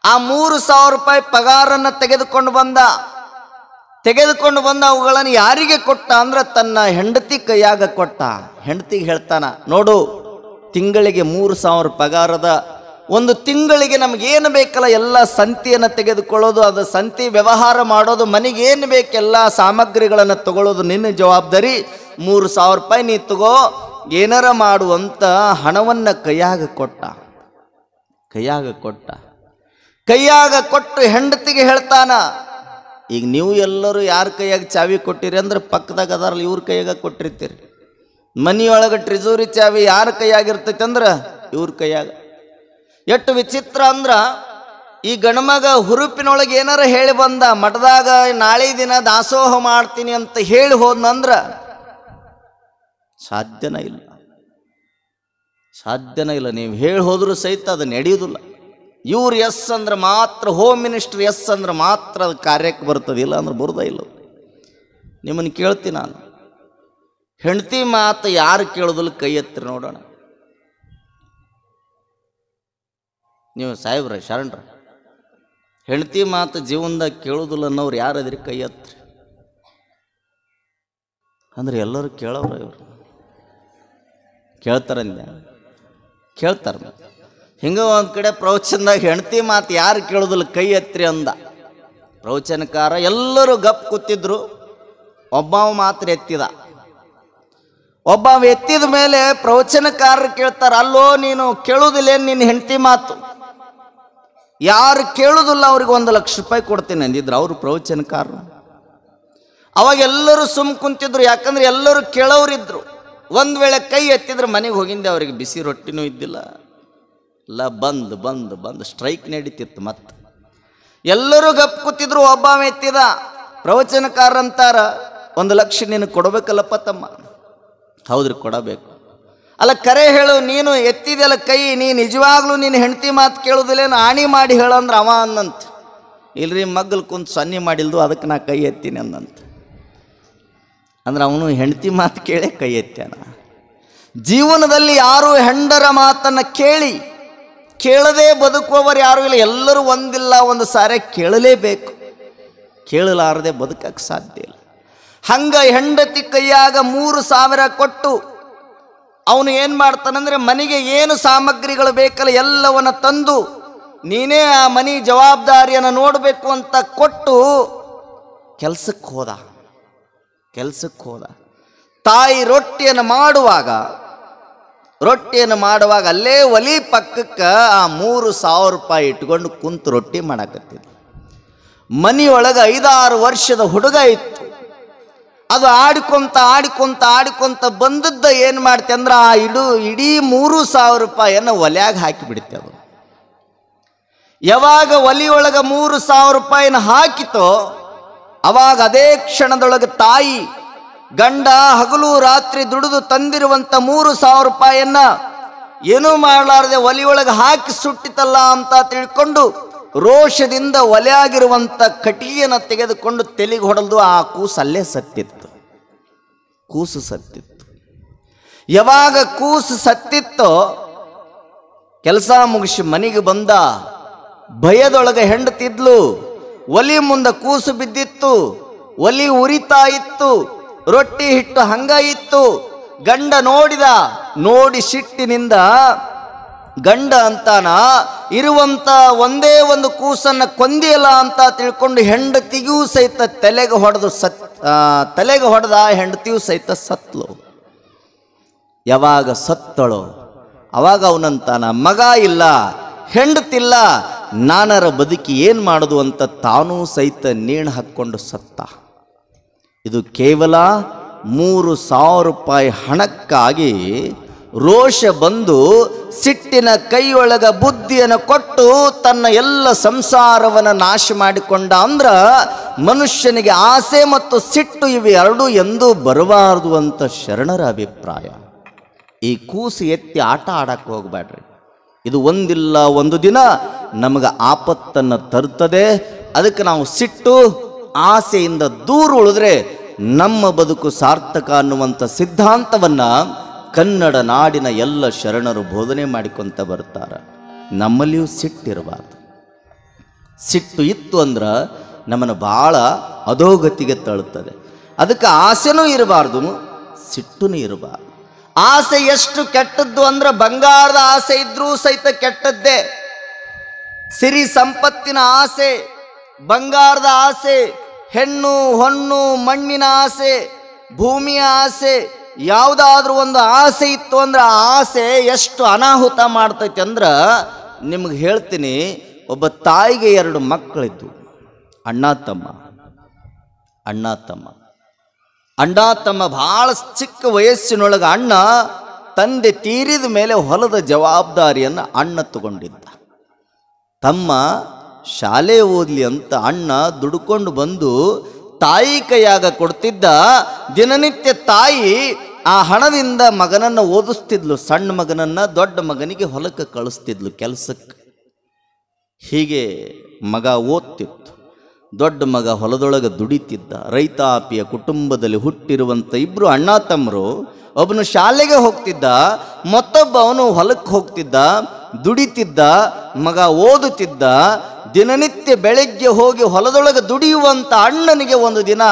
ಆ 3,000 ರೂಪಾಯಿ ಪಗಾರನ್ನು ತೆಗೆದುಕೊಂಡು ಬಂದ ಅವುಗಳನ್ನು ಯಾರಿಗೆ ಕೊಟ್ಟ ಅಂದ್ರೆ ತನ್ನ ಹೆಂಡತಿ ಕೈಯಾಗ ಕೊಟ್ಟ. ಹೆಂಡತಿಗೆ ಹೇಳ್ತಾನ, ನೋಡು, ತಿಂಗಳಿಗೆ 3,000 ಪಗಾರದ, ಒಂದು ತಿಂಗಳಿಗೆ ನಮಗೇನು ಬೇಕಲ್ಲ ಎಲ್ಲ ಸಂತಿಯನ್ನು ತೆಗೆದುಕೊಳ್ಳೋದು, ಅದು ಸಂತಿ ವ್ಯವಹಾರ ಮಾಡೋದು, ಮನೆಗೇನು ಬೇಕೆಲ್ಲ ಸಾಮಗ್ರಿಗಳನ್ನು ತಗೊಳ್ಳೋದು ನಿನ್ನ ಜವಾಬ್ದಾರಿ. 3,000 ರೂಪಾಯಿ ನೀ ತಗೋ, ಏನಾರ ಮಾಡುವಂತ ಹಣವನ್ನು ಕೈಯಾಗ ಕೊಟ್ಟು ಹೆಂಡತಿಗೆ ಹೇಳ್ತಾನ, ಈಗ ನೀವು ಎಲ್ಲರೂ ಯಾರ ಕೈಯಾಗ ಚಾವಿ ಕೊಟ್ಟಿರಿ ಅಂದ್ರೆ ಪಕ್ಕದಾಗ ಅದಾರಲ್ಲ ಇವ್ರ ಕೈಯಾಗ ಕೊಟ್ಟಿರ್ತೀರಿ. ಮನೆಯೊಳಗೆ ಟ್ರೆಜೋರಿ ಚಾವಿ ಯಾರ ಕೈಯಾಗಿರ್ತೈತೆ ಅಂದ್ರೆ ಇವ್ರ ಕೈಯಾಗ. ಎಷ್ಟು ವಿಚಿತ್ರ ಅಂದ್ರ, ಈ ಗಣಮಗ ಹುರುಪಿನೊಳಗೆ ಏನಾರ ಹೇಳಿ ಬಂದ, ಮಠದಾಗ ನಾಳೆ ದಿನ ದಾಸೋಹ ಮಾಡ್ತೀನಿ ಅಂತ ಹೇಳಿ ಹೋದ್ನಂದ್ರ ಸಾಧ್ಯನೇ ಇಲ್ಲ. ನೀವು ಹೇಳಿ ಹೋದ್ರೂ ಸಹಿತ ಅದು ನಡೆಯುವುದಿಲ್ಲ. ಇವ್ರು ಎಸ್ ಅಂದ್ರೆ ಮಾತ್ರ, ಹೋಮ್ ಮಿನಿಸ್ಟರ್ ಎಸ್ ಅಂದ್ರೆ ಮಾತ್ರ ಅದು ಕಾರ್ಯಕ್ಕೆ ಬರ್ತದೆ, ಇಲ್ಲ ಅಂದ್ರೆ ಬರೋದೇ ಇಲ್ಲ. ನಿಮ್ಮನ್ನು ಕೇಳ್ತೀನಿ ನಾನು, ಹೆಂಡತಿ ಮಾತು ಯಾರು ಕೇಳೋದಿಲ್ಲ ಕೈ ಎತ್ತಿರಿ ನೋಡೋಣ. ನೀವು ಸಾಹೇಬ್ರ ಶರಣರ, ಹೆಂಡತಿ ಮಾತು ಜೀವನದಾಗ ಕೇಳೋದಿಲ್ಲ ಅನ್ನೋರು ಯಾರದ್ರಿ ಕೈ ಎತ್ತಿರಿ ಅಂದ್ರೆ ಎಲ್ಲರೂ ಕೇಳೋರು. ಇವರು ಕೇಳ್ತಾರೆ. ಹಿಂಗೆ ಒಂದು ಕಡೆ ಪ್ರವಚನದಾಗ ಹೆಂಡತಿ ಮಾತು ಯಾರು ಕೇಳೋದಿಲ್ಲ ಕೈ ಎತ್ತಿರಿ ಅಂದ ಪ್ರವಚನಕಾರ. ಎಲ್ಲರೂ ಗಪ್ ಕೂತಿದ್ರು. ಒಬ್ಬವ ಮಾತ್ರ ಎತ್ತಿದ ಮೇಲೆ ಪ್ರವಚನಕಾರರು ಕೇಳ್ತಾರ, ಅಲ್ಲೋ ನೀನು ಕೇಳೋದಿಲ್ಲ ನಿನ್ನ ಹೆಂಡತಿ ಮಾತು? ಯಾರು ಕೇಳೋದಿಲ್ಲ ಅವ್ರಿಗೆ 1,00,000 ರೂಪಾಯಿ ಕೊಡ್ತೀನಿ ಅಂದಿದ್ರು ಅವರು ಪ್ರವಚನಕಾರರು. ಅವಾಗ ಎಲ್ಲರೂ ಸುಮ್ ಕುಂತಿದ್ರು, ಯಾಕಂದ್ರೆ ಎಲ್ಲರೂ ಕೇಳೋರಿದ್ರು. ಒಂದು ವೇಳೆ ಕೈ ಎತ್ತಿದ್ರೆ ಮನೆಗೆ ಹೋಗಿಂದೆ ಅವರಿಗೆ ಬಿಸಿ ರೊಟ್ಟಿನೂ ಇದ್ದಿಲ್ಲ. ಎಲ್ಲ ಬಂದು ಸ್ಟ್ರೈಕ್ ನಡೀತಿತ್ತು. ಮತ್ತೆ ಎಲ್ಲರೂ ಗಪ್ ಕೂತಿದ್ರು. ಒಬ್ಬ ಎತ್ತಿದ. ಪ್ರವಚನಕಾರಂತಾರ, 1,00,000 ನೀನು ಕೊಡಬೇಕಲ್ಲಪ್ಪ ತಮ್ಮ. ಹೌದ್ರಿ, ಕೊಡಬೇಕು. ಅಲ್ಲ ಕರೆ ಹೇಳು, ನೀನು ಎತ್ತಿದೆಲ್ಲ ಕೈ, ನೀ ನಿಜವಾಗ್ಲೂ ನೀನು ಹೆಂಡತಿ ಮಾತು ಕೇಳೋದಿಲ್ಲೇನು, ಆಣಿ ಮಾಡಿ ಹೇಳಂದ್ರೆ ಅವ ಅನ್ನಂತ. ಇಲ್ರಿ ಮಗ್ಗಲ್ ಕುಂತು ಸನ್ನಿ ಮಾಡಿಲ್ದು, ಅದಕ್ಕೆ ನಾ ಕೈ ಎತ್ತೀನಿ ಅಂದಂತ. ಅಂದ್ರೆ ಅವನು ಹೆಂಡತಿ ಮಾತು ಕೇಳೇ ಕೈ ಎತ್ತಾನ. ಜೀವನದಲ್ಲಿ ಯಾರು ಹೆಂಡರ ಮಾತನ್ನು ಕೇಳದೆ ಬದುಕುವವರು ಯಾರೂ ಇಲ್ಲ. ಎಲ್ಲರೂ ಒಂದಿಲ್ಲ ಒಂದು ಸಾರಿ ಕೇಳಲೇಬೇಕು. ಕೇಳಲಾರದೆ ಬದುಕಕ್ಕೆ ಸಾಧ್ಯ ಇಲ್ಲ. ಹಂಗ ಹೆಂಡತಿ ಕೈಯಾಗ 3,000 ಕೊಟ್ಟು ಅವನು ಏನು ಮಾಡ್ತಾನಂದ್ರೆ, ಮನೆಗೆ ಏನು ಸಾಮಗ್ರಿಗಳು ಬೇಕಲ್ಲ ಎಲ್ಲವನ್ನ ತಂದು ನೀನೇ ಆ ಮನೆ ಜವಾಬ್ದಾರಿಯನ್ನು ನೋಡಬೇಕು ಅಂತ ಕೊಟ್ಟು ಕೆಲಸಕ್ಕೆ ಹೋದ. ತಾಯಿ ರೊಟ್ಟಿಯನ್ನು ಮಾಡುವಾಗ ಅಲ್ಲೇ ಒಲಿ ಪಕ್ಕಕ್ಕೆ ಆ 3,000 ರೂಪಾಯಿ ಇಟ್ಕೊಂಡು ಕುಂತು ರೊಟ್ಟಿ ಮಾಡಾಕತ್ತಿದ್ದ. ಮನೆಯೊಳಗೆ 5-6 ವರ್ಷದ ಹುಡುಗ ಇತ್ತು. ಅದು ಆಡಿಕೊಂತ ಬಂದದ್ದ ಏನು ಮಾಡ್ತೆ ಅಂದ್ರೆ, ಆ ಇಡೀ 3,000 ರೂಪಾಯಿಯನ್ನು ಒಲ್ಯಾಗ ಹಾಕಿಬಿಡುತ್ತೆ. ಅದು ಯಾವಾಗ ಒಲಿಯೊಳಗೆ 3,000 ರೂಪಾಯಿನ ಹಾಕಿತೋ ಅವಾಗ ಅದೇ ಕ್ಷಣದೊಳಗೆ ತಾಯಿ ಗಂಡ ಹಗಲು ರಾತ್ರಿ ದುಡಿದು ತಂದಿರುವಂಥ 3,000 ರೂಪಾಯಿಯನ್ನ ಏನೂ ಮಾಡಲಾರದೆ ಒಲಿಯೊಳಗೆ ಹಾಕಿ ಸುಟ್ಟಿತಲ್ಲ ಅಂತ ತಿಳ್ಕೊಂಡು ರೋಷದಿಂದ ಒಲೆಯಾಗಿರುವಂಥ ಕಟ್ಟಿಗೆಯನ್ನು ತೆಗೆದುಕೊಂಡು ತೆಲಿಗೆ ಹೊಡೆದು ಆ ಕೂಸು ಅಲ್ಲೇ ಸತ್ತಿತ್ತು. ಯಾವಾಗ ಕೂಸು ಸತ್ತಿತ್ತೋ ಕೆಲಸ ಮುಗಿಸಿ ಮನೆಗೆ ಬಂದ. ಭಯದೊಳಗೆ ಹೆಂಡತಿದ್ಲು. ಒಲಿ ಮುಂದೆ ಕೂಸು ಬಿದ್ದಿತ್ತು. ಒಲಿ ಉರಿತಾ ಇತ್ತು. ರೊಟ್ಟಿ ಹಿಟ್ಟು ಹಂಗ ಇತ್ತು. ಗಂಡ ನೋಡಿ ಸಿಟ್ಟಿನಿಂದ ಗಂಡ ಅಂತಾನ, ಇರುವಂತ ಒಂದೇ ಒಂದು ಕೂಸನ್ನ ಕೊಂದಿಯಲ್ಲ ಅಂತ ತಿಳ್ಕೊಂಡು ಹೆಂಡತಿಗೂ ಸಹಿತ ತಲೆಗೆ ಹೊಡೆದ. ಹೆಂಡತಿಯೂ ಸಹಿತ ಸತ್ಲು. ಯಾವಾಗ ಸತ್ತಳೋ ಅವಾಗ ಅವನಂತಾನ, ಮಗ ಇಲ್ಲ, ಹೆಂಡತಿಲ್ಲ, ನಾನರ ಬದುಕಿ ಏನು ಮಾಡೋದು ಅಂತ ತಾನೂ ಸಹಿತ ನೇಣು ಹಾಕ್ಕೊಂಡು ಸತ್ತ. ಇದು ಕೇವಲ 3,000 ರೂಪಾಯಿ ಹಣಕ್ಕಾಗಿ ರೋಷ ಬಂದು ಸಿಟ್ಟಿನ ಕೈಯೊಳಗ ಬುದ್ಧಿಯನ್ನು ಕೊಟ್ಟು ತನ್ನ ಎಲ್ಲ ಸಂಸಾರವನ್ನು ನಾಶ ಮಾಡಿಕೊಂಡ. ಅಂದ್ರ ಮನುಷ್ಯನಿಗೆ ಆಸೆ ಮತ್ತು ಸಿಟ್ಟು ಇವೆರಡೂ ಎಂದೂ ಬರಬಾರದು ಅಂತ ಶರಣರ ಅಭಿಪ್ರಾಯ. ಈ ಕೂಸು ಎತ್ತಿ ಆಟ ಆಡಕ್ಕೆ ಹೋಗ್ಬೇಡ್ರಿ. ಇದು ಒಂದಿಲ್ಲ ಒಂದು ದಿನ ನಮಗೆ ಆಪತ್ತನ್ನು ತರುತ್ತದೆ. ಅದಕ್ಕೆ ನಾವು ಸಿಟ್ಟು ಆಸೆಯಿಂದ ದೂರ ಉಳಿದ್ರೆ ನಮ್ಮ ಬದುಕು ಸಾರ್ಥಕ ಅನ್ನುವಂಥ ಸಿದ್ಧಾಂತವನ್ನು ಕನ್ನಡ ನಾಡಿನ ಎಲ್ಲ ಶರಣರು ಬೋಧನೆ ಮಾಡಿಕೊಂತ ಬರ್ತಾರೆ. ನಮ್ಮಲ್ಲಿಯೂ ಸಿಟ್ಟಿರಬಾರ್ದು. ಸಿಟ್ಟು ಇತ್ತು ಅಂದ್ರೆ ನಮ್ಮನ್ನು ಭಾಳ ಅಧೋಗತಿಗೆ ತಳ್ಳುತ್ತದೆ. ಅದಕ್ಕೆ ಆಸೆನೂ ಇರಬಾರ್ದು, ಸಿಟ್ಟೂ ಇರಬಾರ್ದು. ಆಸೆ ಎಷ್ಟು ಕೆಟ್ಟದ್ದು ಅಂದ್ರೆ, ಬಂಗಾರದ ಆಸೆ ಇದ್ರೂ ಸಹಿತ ಕೆಟ್ಟದ್ದೇ. ಸಿರಿ ಸಂಪತ್ತಿನ ಆಸೆ, ಬಂಗಾರದ ಆಸೆ, ಹೆಣ್ಣು ಹೊನ್ನು ಮಣ್ಣಿನ ಆಸೆ, ಭೂಮಿಯ ಆಸೆ, ಯಾವುದಾದ್ರೂ ಒಂದು ಆಸೆ ಇತ್ತು ಅಂದ್ರೆ ಆ ಆಸೆ ಎಷ್ಟು ಅನಾಹುತ ಮಾಡ್ತೈತೆ ಅಂದ್ರೆ ನಿಮ್ಗೆ ಹೇಳ್ತೀನಿ. ಒಬ್ಬ ತಾಯಿಗೆ 2 ಮಕ್ಕಳಿದ್ದು, ಅಣ್ಣ ತಮ್ಮ ಭಾಳ ಚಿಕ್ಕ ವಯಸ್ಸಿನೊಳಗೆ ಅಣ್ಣ ತಂದೆ ತೀರಿದ ಮೇಲೆ ಹೊಲದ ಜವಾಬ್ದಾರಿಯನ್ನು ಅಣ್ಣ ತಗೊಂಡಿದ್ದ. ತಮ್ಮ ಶಾಲೆ ಓದಲಿ ಅಂತ ಅಣ್ಣ ದುಡ್ಕೊಂಡು ಬಂದು ತಾಯಿ ಕೈಯಾಗ ಕೊಡ್ತಿದ್ದ. ದಿನನಿತ್ಯ ತಾಯಿ ಆ ಹಣದಿಂದ ಮಗನನ್ನು ಓದಿಸ್ತಿದ್ಲು. ಸಣ್ಣ ಮಗನನ್ನು ದೊಡ್ಡ ಮಗನಿಗೆ ಹೊಲಕ್ಕೆ ಕಳಿಸ್ತಿದ್ಲು ಕೆಲಸಕ್ಕೆ. ಹೀಗೆ ಮಗ ಓದ್ತಿತ್ತು. ದೊಡ್ಡ ಮಗ ಹೊಲದೊಳಗೆ ದುಡಿತಿದ್ದ. ರೈತಾಪಿಯ ಕುಟುಂಬದಲ್ಲಿ ಹುಟ್ಟಿರುವಂಥ 2 ಅಣ್ಣ ತಮ್ಮರು, ಒಬ್ಬನು ಶಾಲೆಗೆ ಹೋಗ್ತಿದ್ದ, ಮತ್ತೊಬ್ಬ ಅವನು ಹೊಲಕ್ಕೆ ಹೋಗ್ತಿದ್ದ, ದುಡಿತಿದ್ದ, ಮಗ ಓದುತ್ತಿದ್ದ. ದಿನನಿತ್ಯ ಬೆಳಗ್ಗೆ ಹೋಗಿ ಹೊಲದೊಳಗೆ ದುಡಿಯುವಂಥ ಅಣ್ಣನಿಗೆ ಒಂದು ದಿನ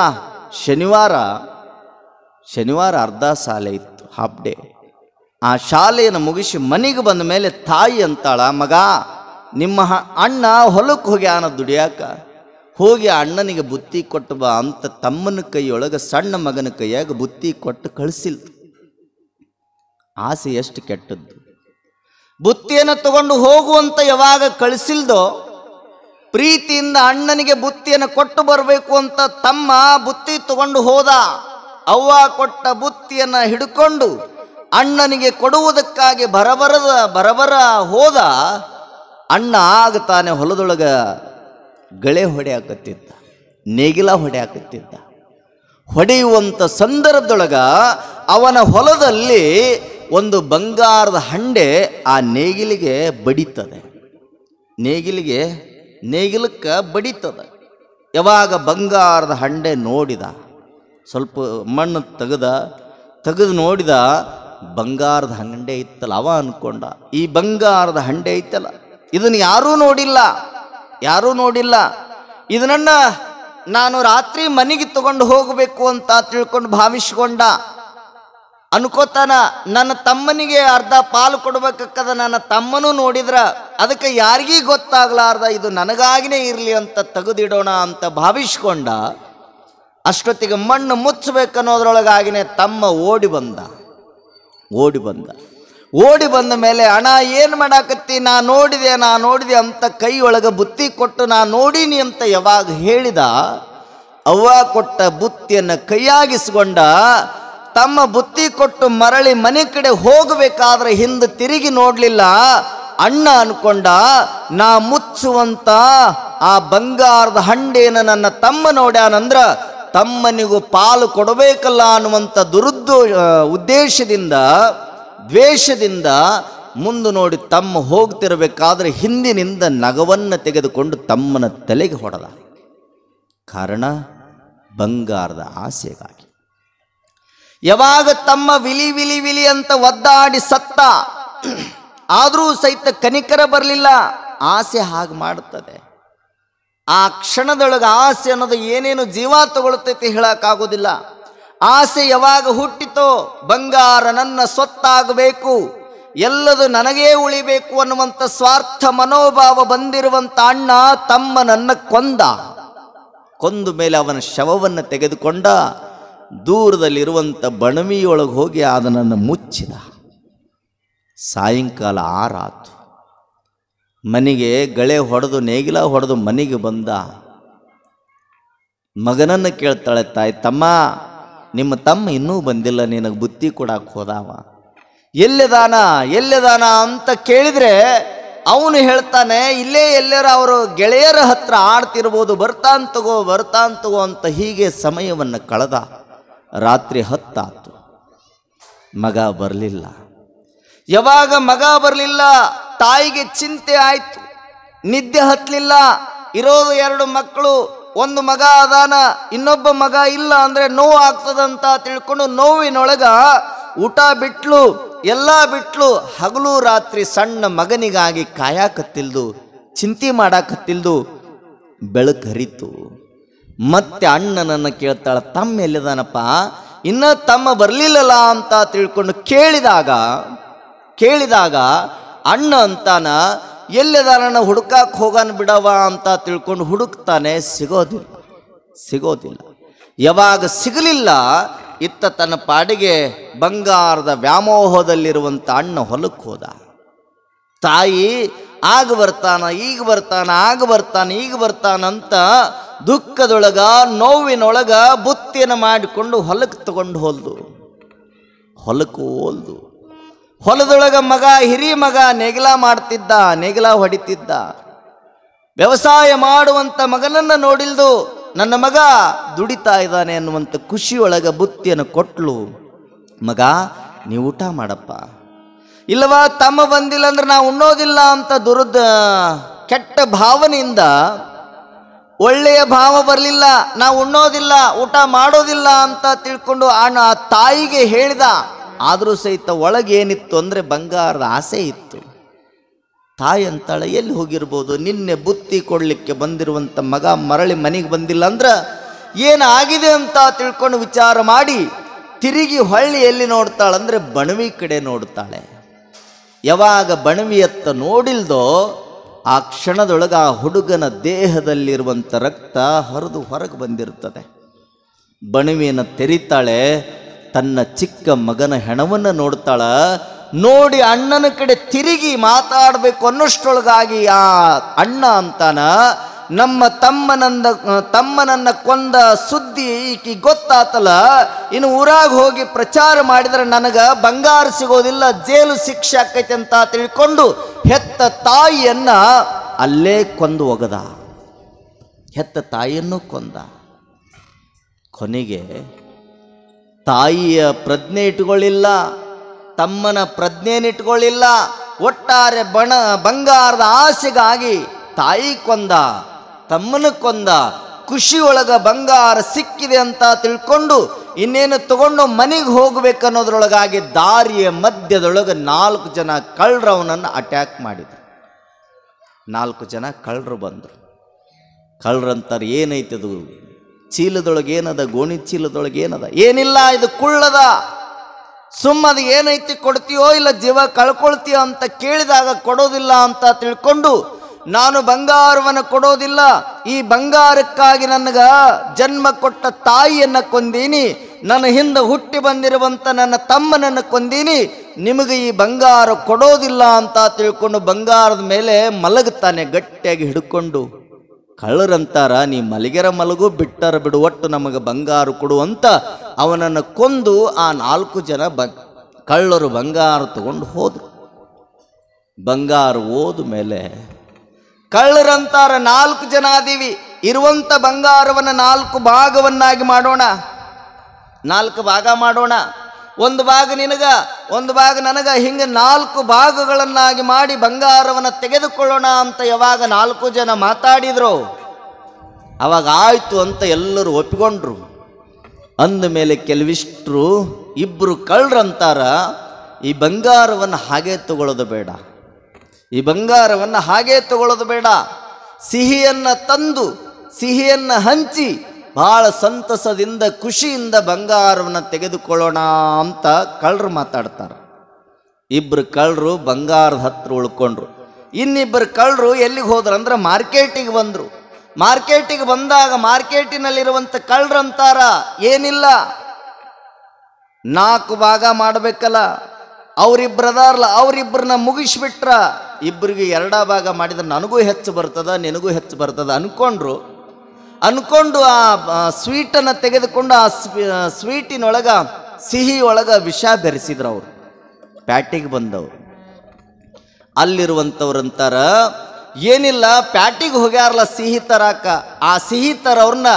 ಶನಿವಾರ ಅರ್ಧ ಶಾಲೆ ಇತ್ತು, ಹಾಫ್ ಡೇ. ಆ ಶಾಲೆಯನ್ನು ಮುಗಿಸಿ ಮನೆಗೆ ಬಂದ ಮೇಲೆ ತಾಯಿ ಅಂತಾಳ, ಮಗ ನಿಮ್ಮ ಅಣ್ಣ ಹೊಲಕ್ಕೆ ಹೋಗ್ಯಾನ ದುಡಿಯಾಕ, ಹೋಗಿ ಅಣ್ಣನಿಗೆ ಬುತ್ತಿ ಕೊಟ್ಟು ಬಾ ಅಂತ ತಮ್ಮನ ಕೈಯೊಳಗೆ ಸಣ್ಣ ಮಗನ ಕೈಯಾಗ ಬುತ್ತಿ ಕೊಟ್ಟು ಕಳಿಸಿಲ್ಲ. ಆಸೆ ಎಷ್ಟು ಕೆಟ್ಟದ್ದು. ಬುತ್ತಿಯನ್ನು ತಗೊಂಡು ಹೋಗುವಂತ ಯಾವಾಗ ಕಳಿಸಿಲ್ದೋ ಪ್ರೀತಿಯಿಂದ ಅಣ್ಣನಿಗೆ ಬುತ್ತಿಯನ್ನು ಕೊಟ್ಟು ಬರಬೇಕು ಅಂತ ತಮ್ಮ ಬುತ್ತಿ ತಗೊಂಡು ಹೋದ. ಅವ್ವ ಕೊಟ್ಟ ಬುತ್ತಿಯನ್ನು ಹಿಡ್ಕೊಂಡು ಅಣ್ಣನಿಗೆ ಕೊಡುವುದಕ್ಕಾಗಿ ಬರಬರ ಹೋದ. ಅಣ್ಣ ಆಗ ತಾನೆ ಹೊಲದೊಳಗ ಗಳೆ ಹೊಡೆಯಾಕತ್ತಿದ್ದ, ನೇಗಿಲ ಹೊಡೆಯಾಕತ್ತಿದ್ದ. ಹೊಡೆಯುವಂಥ ಸಂದರ್ಭದೊಳಗ ಅವನ ಹೊಲದಲ್ಲಿ ಒಂದು ಬಂಗಾರದ ಹಂಡೆ ಆ ನೇಗಿಲಿಗೆ ಬಡಿತದೆ. ನೇಗಿಲಕ್ಕೆ ಬಡಿತದೆ. ಯಾವಾಗ ಬಂಗಾರದ ಹಂಡೆ ನೋಡಿದ, ಸ್ವಲ್ಪ ಮಣ್ಣು ತೆಗೆದು ನೋಡಿದ, ಬಂಗಾರದ ಹಂಡೆ ಇತ್ತಲ್ಲ. ಅವ ಅನ್ಕೊಂಡ, ಈ ಬಂಗಾರದ ಹಂಡೆ ಐತಲ್ಲ, ಇದನ್ನು ಯಾರೂ ನೋಡಿಲ್ಲ, ಇದನ್ನ ನಾನು ರಾತ್ರಿ ಮನೆಗೆ ತಗೊಂಡು ಹೋಗಬೇಕು ಅಂತ ತಿಳ್ಕೊಂಡು ಭಾವಿಸ್ಕೊಂಡ. ಅನ್ಕೋತಾನ, ನನ್ನ ತಮ್ಮನಿಗೆ ಅರ್ಧ ಪಾಲು ಕೊಡ್ಬೇಕಕ್ಕದ, ನನ್ನ ತಮ್ಮನೂ ನೋಡಿದ್ರ ಅದಕ್ಕೆ ಯಾರಿಗೀ ಗೊತ್ತಾಗ್ಲಾರ್ದ, ಇದು ನನಗಾಗಿನೇ ಇರಲಿ ಅಂತ ತೆಗೆದಿಡೋಣ ಅಂತ ಭಾವಿಸ್ಕೊಂಡ. ಅಷ್ಟೊತ್ತಿಗೆ ಮಣ್ಣು ಮುಚ್ಚಬೇಕನ್ನೋದ್ರೊಳಗಾಗಿನೇ ತಮ್ಮ ಓಡಿ ಬಂದ ಮೇಲೆ, ಅಣ್ಣ ಏನು ಮಾಡಾಕತ್ತಿ, ನಾ ನೋಡಿದೆ ಅಂತ ಕೈ ಒಳಗೆ ಬುತ್ತಿ ಕೊಟ್ಟು ನಾ ನೋಡೀನಿ ಅಂತ ಯಾವಾಗ ಹೇಳಿದ, ಅವ್ವ ಕೊಟ್ಟ ಬುತ್ತಿಯನ್ನು ಕೈಯಾಗಿಸ್ಕೊಂಡ. ತಮ್ಮ ಬುತ್ತಿ ಕೊಟ್ಟು ಮರಳಿ ಮನೆ ಕಡೆ ಹೋಗಬೇಕಾದ್ರೆ ಹಿಂದೆ ತಿರುಗಿ ನೋಡಲಿಲ್ಲ. ಅಣ್ಣ ಅನ್ಕೊಂಡ, ನಾ ಮುಚ್ಚುವಂತ ಆ ಬಂಗಾರದ ಹಂಡೆಯನ್ನು ನನ್ನ ತಮ್ಮ ನೋಡ್ಯಾನಂದ್ರ ತಮ್ಮನಿಗೂ ಪಾಲು ಕೊಡಬೇಕಲ್ಲ ಅನ್ನುವಂಥ ಉದ್ದೇಶದಿಂದ, ದ್ವೇಷದಿಂದ ಮುಂದೆ ನೋಡಿ ತಮ್ಮ ಹೋಗ್ತಿರಬೇಕಾದ್ರೆ ಹಿಂದಿನಿಂದ ನಗವನ್ನು ತೆಗೆದುಕೊಂಡು ತಮ್ಮನ ತಲೆಗೆ ಹೊಡೆದ. ಕಾರಣ ಬಂಗಾರದ ಆಸೆಗಾಗಿ. ಯಾವಾಗ ತಮ್ಮ ವಿಲಿ ಅಂತ ಒದ್ದಾಡಿ ಸತ್ತ, ಆದರೂ ಸಹಿತ ಕನಿಕರ ಬರಲಿಲ್ಲ. ಆಸೆ ಹಾಗೆ ಮಾಡುತ್ತದೆ. ಆ ಕ್ಷಣದೊಳಗೆ ಆಸೆ ಅನ್ನೋದು ಏನೇನು ಜೀವ ತಗೊಳ್ತೈತಿ ಹೇಳಕ್ಕಾಗೋದಿಲ್ಲ. ಆಸೆ ಯಾವಾಗ ಹುಟ್ಟಿತೋ, ಬಂಗಾರ ನನ್ನ ಸ್ವತ್ತಾಗಬೇಕು, ಎಲ್ಲದು ನನಗೇ ಉಳಿಬೇಕು ಅನ್ನುವಂಥ ಸ್ವಾರ್ಥ ಮನೋಭಾವ ಬಂದಿರುವಂಥ ಅಣ್ಣ ತಮ್ಮನನ್ನ ಕೊಂದು ಮೇಲೆ ಅವನ ಶವವನ್ನು ತೆಗೆದುಕೊಂಡ. ದೂರದಲ್ಲಿರುವಂಥ ಬಣವಿಯೊಳಗೆ ಹೋಗಿ ಅದನ್ನು ಮುಚ್ಚಿದ. ಸಾಯಂಕಾಲ 6 ಆತು. ಮನೆಗೆ ಗಳೆ ಹೊಡೆದು ನೇಗಿಲ ಹೊಡೆದು ಮನೆಗೆ ಬಂದ. ಮಗನನ್ನು ಕೇಳ್ತಾಳೆ ತಾಯಿ, ತಮ್ಮ ನಿಮ್ಮ ತಮ್ಮ ಇನ್ನೂ ಬಂದಿಲ್ಲ, ನಿನಗೆ ಬುತ್ತಿ ಕೊಡಕ್ಕೆ ಹೋದಾವ, ಎಲ್ಲಿದಾನ ಅಂತ ಕೇಳಿದ್ರೆ ಅವನು ಹೇಳ್ತಾನೆ, ಇಲ್ಲೇ ಎಲ್ಲರ ಅವರು ಗೆಳೆಯರ ಹತ್ರ ಆಡ್ತಿರ್ಬೋದು, ಬರ್ತಾನ್ ತಗೋ ಅಂತ ಹೀಗೆ ಸಮಯವನ್ನು ಕಳೆದ. ರಾತ್ರಿ 10 ಆತು. ಮಗ ಬರಲಿಲ್ಲ. ಯಾವಾಗ ಮಗ ಬರಲಿಲ್ಲ ತಾಯಿಗೆ ಚಿಂತೆ ಆಯ್ತು, ನಿದ್ದೆ ಹತ್ತಲಿಲ್ಲ. ಇರೋದು 2 ಮಕ್ಕಳು, ಒಂದು ಮಗ ಅದಾನ, ಇನ್ನೊಬ್ಬ ಮಗ ಇಲ್ಲ ಅಂದ್ರೆ ನೋವು ಆಗ್ತದಂತ ತಿಳ್ಕೊಂಡು ನೋವಿನೊಳಗ ಊಟ ಬಿಟ್ಲು, ಎಲ್ಲ ಬಿಟ್ಲು. ಹಗಲು ರಾತ್ರಿ ಸಣ್ಣ ಮಗನಿಗಾಗಿ ಕಾಯಕತ್ತಿಲ್ದು, ಚಿಂತೆ ಮಾಡಾಕತ್ತಿಲ್ದು. ಬೆಳಕು ಹರಿತು. ಮತ್ತೆ ಅಣ್ಣನನ್ನು ಕೇಳ್ತಾಳ, ತಮ್ಮ ಎಲ್ಲಿದಾನಪ್ಪ, ಇನ್ನ ತಮ್ಮ ಬರಲಿಲ್ಲಲ್ಲ ಅಂತ ತಿಳ್ಕೊಂಡು ಕೇಳಿದಾಗ ಅಣ್ಣ ಅಂತಾನ, ಎಲ್ಲಿದಾನ ಹುಡುಕಕ್ಕೆ ಹೋಗಾನ ಬಿಡವ ಅಂತ ತಿಳ್ಕೊಂಡು ಹುಡುಕ್ತಾನೆ, ಸಿಗೋದಿಲ್ಲ. ಯಾವಾಗ ಸಿಗಲಿಲ್ಲ, ಇತ್ತ ತನ್ನ ಪಾಡಿಗೆ ಬಂಗಾರದ ವ್ಯಾಮೋಹದಲ್ಲಿರುವಂಥ ಅಣ್ಣ ಹೊಲಕ್ಕೆ ಹೋದ. ತಾಯಿ ಆಗ ಬರ್ತಾನ, ಈಗ ಬರ್ತಾನಂತ ದುಃಖದೊಳಗ ನೋವಿನೊಳಗ ಬುತ್ತಿಯನ್ನು ಮಾಡಿಕೊಂಡು ಹೊಲಕ್ಕೆ ತಗೊಂಡು ಹೋಲ್ದು. ಹೊಲದೊಳಗ ಮಗ, ಹಿರಿಯ ಮಗ ನೇಗಿಲ ಹೊಡಿತಿದ್ದ. ವ್ಯವಸಾಯ ಮಾಡುವಂಥ ಮಗನನ್ನು ನೋಡಿಲ್ದು, ನನ್ನ ಮಗ ದುಡಿತಾ ಇದ್ದಾನೆ ಅನ್ನುವಂಥ ಖುಷಿಯೊಳಗ ಬುತ್ತಿಯನ್ನು ಕೊಟ್ಲು. ಮಗ ನೀವು ಊಟ ಮಾಡಪ್ಪ, ಇಲ್ಲವಾ ತಮ್ಮ ಬಂದಿಲ್ಲ ಅಂದ್ರೆ ನಾವು ಉಣ್ಣೋದಿಲ್ಲ ಅಂತ ಕೆಟ್ಟ ಭಾವನೆಯಿಂದ, ಒಳ್ಳೆಯ ಭಾವ ಬರಲಿಲ್ಲ, ನಾವು ಉಣ್ಣೋದಿಲ್ಲ, ಊಟ ಮಾಡೋದಿಲ್ಲ ಅಂತ ತಿಳ್ಕೊಂಡು ತಾಯಿಗೆ ಹೇಳಿದ. ಆದರೂ ಸಹಿತ ಒಳಗೇನಿತ್ತು ಅಂದರೆ ಬಂಗಾರದ ಆಸೆ ಇತ್ತು. ತಾಯಿ ಅಂತಾಳೆ, ಎಲ್ಲಿ ಹೋಗಿರ್ಬೋದು, ನಿನ್ನೆ ಬುತ್ತಿ ಕೊಡಲಿಕ್ಕೆ ಬಂದಿರುವಂಥ ಮಗ ಮರಳಿ ಮನೆಗೆ ಬಂದಿಲ್ಲ ಅಂದ್ರೆ ಏನಾಗಿದೆ ಅಂತ ತಿಳ್ಕೊಂಡು ವಿಚಾರ ಮಾಡಿ ತಿರುಗಿ ಹೊಳ್ಳಿ ಎಲ್ಲಿ ನೋಡ್ತಾಳಂದ್ರೆ ಬಣವಿ ಕಡೆ ನೋಡ್ತಾಳೆ. ಯಾವಾಗ ಬಣವಿಯತ್ತ ನೋಡಿಲ್ದೋ ಆ ಕ್ಷಣದೊಳಗೆ ಆ ಹುಡುಗನ ದೇಹದಲ್ಲಿರುವಂಥ ರಕ್ತ ಹರಿದು ಹೊರಗೆ ಬಂದಿರ್ತದೆ. ಬಣವಿಯನ್ನು ತೆರಿತಾಳೆ, ತನ್ನ ಚಿಕ್ಕ ಮಗನ ಹೆಣವನ್ನು ನೋಡ್ತಾಳ. ನೋಡಿ ಅಣ್ಣನ ಕಡೆ ತಿರುಗಿ ಮಾತಾಡಬೇಕು ಅನ್ನೋಷ್ಟೊಳಗಾಗಿ ಆ ಅಣ್ಣ ಅಂತಾನ, ನಮ್ಮ ತಮ್ಮನನ್ನ ಕೊಂದ ಸುದ್ದಿ ಈಕಿ ಗೊತ್ತಾತಲ್ಲ, ಇನ್ನು ಊರಾಗ ಹೋಗಿ ಪ್ರಚಾರ ಮಾಡಿದ್ರೆ ನನಗೆ ಬಂಗಾರ ಸಿಗೋದಿಲ್ಲ, ಜೈಲು ಶಿಕ್ಷೆ ಆಕೈತೆ ಅಂತ ತಿಳ್ಕೊಂಡು ಹೆತ್ತ ತಾಯಿಯನ್ನ ಅಲ್ಲೇ ಕೊಂದು ಒಗದ. ಹೆತ್ತ ತಾಯಿಯನ್ನು ಕೊಂದ. ಕೊನೆಗೆ ತಾಯಿಯ ಪ್ರಜ್ಞೆ ಇಟ್ಕೊಳ್ಳಿಲ್ಲ, ತಮ್ಮನ ಪ್ರಜ್ಞೆನಿಟ್ಕೊಳ್ಳಿಲ್ಲ, ಒಟ್ಟಾರೆ ಬಂಗಾರದ ಆಸೆಗಾಗಿ ತಾಯಿ ಕೊಂದ, ತಮ್ಮನ ಕೊಂದ. ಖುಷಿಯೊಳಗ ಬಂಗಾರ ಸಿಕ್ಕಿದೆ ಅಂತ ತಿಳ್ಕೊಂಡು ಇನ್ನೇನು ತಗೊಂಡು ಮನೆಗೆ ಹೋಗ್ಬೇಕನ್ನೋದ್ರೊಳಗಾಗಿ ದಾರಿಯ ಮಧ್ಯದೊಳಗೆ 4 ಜನ ಕಳ್ಳರು ಅವನನ್ನು ಅಟ್ಯಾಕ್ ಮಾಡಿದರು. 4 ಜನ ಕಳ್ಳರು ಬಂದರು. ಕಳ್ಳರಂತಾರೆ, ಏನೈತದು ಚೀಲದೊಳಗೆ ಏನದ, ಗೋಣಿ ಚೀಲದೊಳಗೆ ಏನದ? ಏನಿಲ್ಲ, ಇದು ಕುಳ್ಳದ, ಸುಮ್ಮದು ಏನೈತಿ ಕೊಡ್ತೀಯೋ ಇಲ್ಲ ಜೀವ ಕಳ್ಕೊಳ್ತೀಯೋ ಅಂತ ಕೇಳಿದಾಗ ಕೊಡೋದಿಲ್ಲ ಅಂತ ತಿಳ್ಕೊಂಡು, ನಾನು ಬಂಗಾರವನ್ನು ಕೊಡೋದಿಲ್ಲ, ಈ ಬಂಗಾರಕ್ಕಾಗಿ ನನಗ ಜನ್ಮ ಕೊಟ್ಟ ತಾಯಿಯನ್ನು ಕೊಂದೀನಿ, ನನ್ನ ಹಿಂದೆ ಹುಟ್ಟಿ ಬಂದಿರುವಂಥ ನನ್ನ ತಮ್ಮನನ್ನು ಕೊಂದೀನಿ, ನಿಮಗೆ ಈ ಬಂಗಾರ ಕೊಡೋದಿಲ್ಲ ಅಂತ ತಿಳ್ಕೊಂಡು ಬಂಗಾರದ ಮೇಲೆ ಮಲಗುತ್ತಾನೆ ಗಟ್ಟಿಯಾಗಿ ಹಿಡ್ಕೊಂಡು. ಕಳ್ಳರಂತಾರ, ನೀ ಮಲಗೆರ ಮಲಗು, ಬಿಟ್ಟರ ಬಿಡು, ಒಟ್ಟು ನಮಗೆ ಬಂಗಾರ ಕೊಡು ಅಂತ ಅವನನ್ನು ಕೊಂದು ಆ 4 ಜನ ಕಳ್ಳರು ಬಂಗಾರ ತಗೊಂಡು ಹೋದ್ರು. ಬಂಗಾರ ಹೋದ ಮೇಲೆ ಕಳ್ಳರಂತಾರ, 4 ಜನ ಅದೀವಿ, ಇರುವಂಥ ಬಂಗಾರವನ್ನು 4 ಭಾಗವನ್ನಾಗಿ ಮಾಡೋಣ, 4 ಭಾಗ ಮಾಡೋಣ, ಒಂದು ಭಾಗ ನಿನಗ, ಒಂದು ಭಾಗ ನನಗ, ಹಿಂಗೆ 4 ಭಾಗಗಳನ್ನಾಗಿ ಮಾಡಿ ಬಂಗಾರವನ್ನು ತೆಗೆದುಕೊಳ್ಳೋಣ ಅಂತ ಯಾವಾಗ 4 ಜನ ಮಾತಾಡಿದ್ರು, ಅವಾಗ ಆಯ್ತು ಅಂತ ಎಲ್ಲರೂ ಒಪ್ಪಿಕೊಂಡ್ರು. ಅಂದಮೇಲೆ ಕೆಲವಿಷ್ಟರು, 2 ಕಳ್ಳರಂತಾರ, ಈ ಬಂಗಾರವನ್ನು ಹಾಗೆ ತಗೊಳ್ಳೋದು ಬೇಡ, ಈ ಬಂಗಾರವನ್ನು ಹಾಗೆ ತಗೊಳ್ಳೋದು ಬೇಡ, ಸಿಹಿಯನ್ನು ತಂದು ಸಿಹಿಯನ್ನು ಹಂಚಿ ಬಹಳ ಸಂತಸದಿಂದ ಖುಷಿಯಿಂದ ಬಂಗಾರವನ್ನು ತೆಗೆದುಕೊಳ್ಳೋಣ ಅಂತ ಕಳ್ಳರು ಮಾತಾಡ್ತಾರೆ. 2 ಕಳ್ಳರು ಬಂಗಾರದ ಹತ್ರ ಉಳ್ಕೊಂಡ್ರು. 2 ಕಳ್ಳರು ಎಲ್ಲಿಗೆ ಹೋದ್ರು ಅಂದ್ರೆ ಮಾರ್ಕೆಟಿಗೆ ಬಂದರು. ಮಾರ್ಕೆಟಿಗೆ ಬಂದಾಗ ಮಾರ್ಕೆಟಿನಲ್ಲಿರುವಂಥ ಕಳ್ಳರಂತಾರ, ಏನಿಲ್ಲ 4 ಭಾಗ ಮಾಡಬೇಕಲ್ಲ, ಅವರಿಬ್ಬರದಾರಲ್ಲ, ಅವರಿಬ್ಬರನ್ನ ಮುಗಿಸ್ಬಿಟ್ರ, ಇಬ್ಬರಿಗೆ 2 ಭಾಗ ಮಾಡಿದ್ರೆ ನನಗೂ ಹೆಚ್ಚು ಬರ್ತದ, ನಿನಗೂ ಹೆಚ್ಚು ಬರ್ತದ ಅನ್ಕೊಂಡು ಆ ಸ್ವೀಟನ್ನು ತೆಗೆದುಕೊಂಡು ಆ ಸ್ವೀಟಿನೊಳಗ ಸಿಹಿ ಒಳಗ ವಿಷ ಬೆರೆಸಿದ್ರು. ಅವರು ಪ್ಯಾಟಿಗೆ ಬಂದವರು. ಅಲ್ಲಿರುವಂಥವ್ರಂತಾರ, ಏನಿಲ್ಲ, ಪ್ಯಾಟಿಗೆ ಹೋಗ್ಯಾರಲ್ಲ ಸಿಹಿ ತರಾಕ, ಆ ಸಿಹಿ ತರವ್ರನ್ನ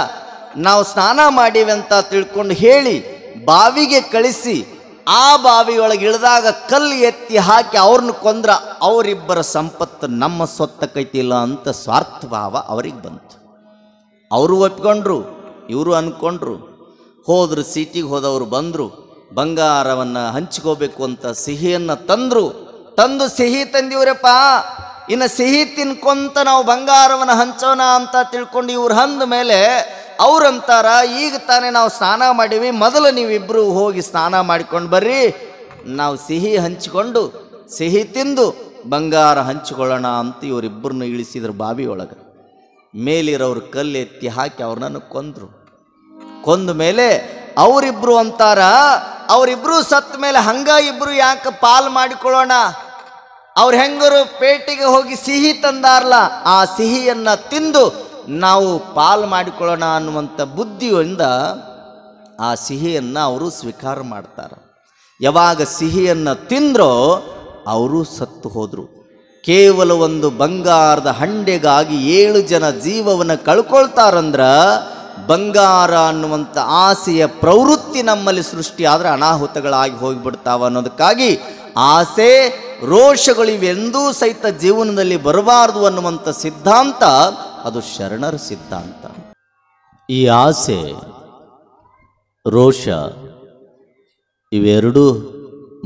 ನಾವು ಸ್ನಾನ ಮಾಡೀವಿ ಅಂತ ತಿಳ್ಕೊಂಡು ಹೇಳಿ ಬಾವಿಗೆ ಕಳಿಸಿ, ಆ ಬಾವಿಯೊಳಗೆ ಇಳಿದಾಗ ಕಲ್ಲು ಎತ್ತಿ ಹಾಕಿ ಅವ್ರನ್ನ ಕೊಂದ್ರ ಅವರಿಬ್ಬರ ಸಂಪತ್ತು ನಮ್ಮ ಸೊತ್ತಕೈತಿಲ್ಲ ಅಂತ ಸ್ವಾರ್ಥ ಭಾವ ಅವ್ರಿಗೆ ಬಂತು. ಅವರು ಒಪ್ಕೊಂಡ್ರು, ಇವರು ಅಂದ್ಕೊಂಡ್ರು. ಹೋದ್ರು, ಸೀಟಿಗೆ ಹೋದವರು ಬಂದರು, ಬಂಗಾರವನ್ನು ಹಂಚ್ಕೋಬೇಕು ಅಂತ ಸಿಹಿಯನ್ನು ತಂದು ಸಿಹಿ ತಂದಿವ್ರಪ್ಪ, ಇನ್ನು ಸಿಹಿ ತಿನ್ಕೊಂತ ನಾವು ಬಂಗಾರವನ್ನು ಹಂಚೋಣ ಅಂತ ತಿಳ್ಕೊಂಡು ಇವ್ರು ಅಂದ ಮೇಲೆ ಅವ್ರಂತಾರ, ಈಗ ತಾನೇ ನಾವು ಸ್ನಾನ ಮಾಡೀವಿ, ಮೊದಲು ನೀವಿಬ್ಬರು ಹೋಗಿ ಸ್ನಾನ ಮಾಡಿಕೊಂಡು ಬರ್ರಿ, ನಾವು ಸಿಹಿ ಹಂಚಿಕೊಂಡು ಸಿಹಿ ತಿಂದು ಬಂಗಾರ ಹಂಚಿಕೊಳ್ಳೋಣ ಅಂತ ಇವರಿಬ್ಬರನ್ನು ಇಳಿಸಿದ್ರು ಬಾವಿಯೊಳಗೆ. ಮೇಲಿರೋರು ಕಲ್ಲು ಎತ್ತಿ ಹಾಕಿ ಅವ್ರನ್ನ ಕೊಂದ ಮೇಲೆ ಅವರಿಬ್ಬರು ಅಂತಾರ, ಅವರಿಬ್ಬರು ಸತ್ತ ಮೇಲೆ ಹಂಗ ಇಬ್ಬರು ಯಾಕೆ ಪಾಲು ಮಾಡಿಕೊಳ್ಳೋಣ, ಅವ್ರು ಹೆಂಗರು ಪೇಟೆಗೆ ಹೋಗಿ ಸಿಹಿ ತಂದಾರಲ್ಲ, ಆ ಸಿಹಿಯನ್ನು ತಿಂದು ನಾವು ಪಾಲು ಮಾಡಿಕೊಳ್ಳೋಣ ಅನ್ನುವಂಥ ಬುದ್ಧಿಯಿಂದ ಆ ಸಿಹಿಯನ್ನು ಅವರು ಸ್ವೀಕಾರ ಮಾಡ್ತಾರೆ. ಯಾವಾಗ ಸಿಹಿಯನ್ನು ತಿಂದ್ರೋ ಅವರು ಸತ್ತು ಹೋದರು. ಕೇವಲ ಒಂದು ಬಂಗಾರದ ಹಂಡೆಗಾಗಿ 7 ಜನ ಜೀವವನ್ನು ಕಳ್ಕೊಳ್ತಾರಂದ್ರ ಬಂಗಾರ ಅನ್ನುವಂಥ ಆಸೆಯ ಪ್ರವೃತ್ತಿ ನಮ್ಮಲ್ಲಿ ಸೃಷ್ಟಿ ಆದರೆ ಅನಾಹುತಗಳಾಗಿ ಹೋಗಿಬಿಡ್ತಾವ ಅನ್ನೋದಕ್ಕಾಗಿ ಆಸೆ ರೋಷಗಳು ಇವೆಂದೂ ಸಹಿತ ಜೀವನದಲ್ಲಿ ಬರಬಾರದು ಅನ್ನುವಂಥ ಸಿದ್ಧಾಂತ ಅದು ಶರಣರ ಸಿದ್ಧಾಂತ. ಈ ಆಸೆ ರೋಷ ಇವೆರಡೂ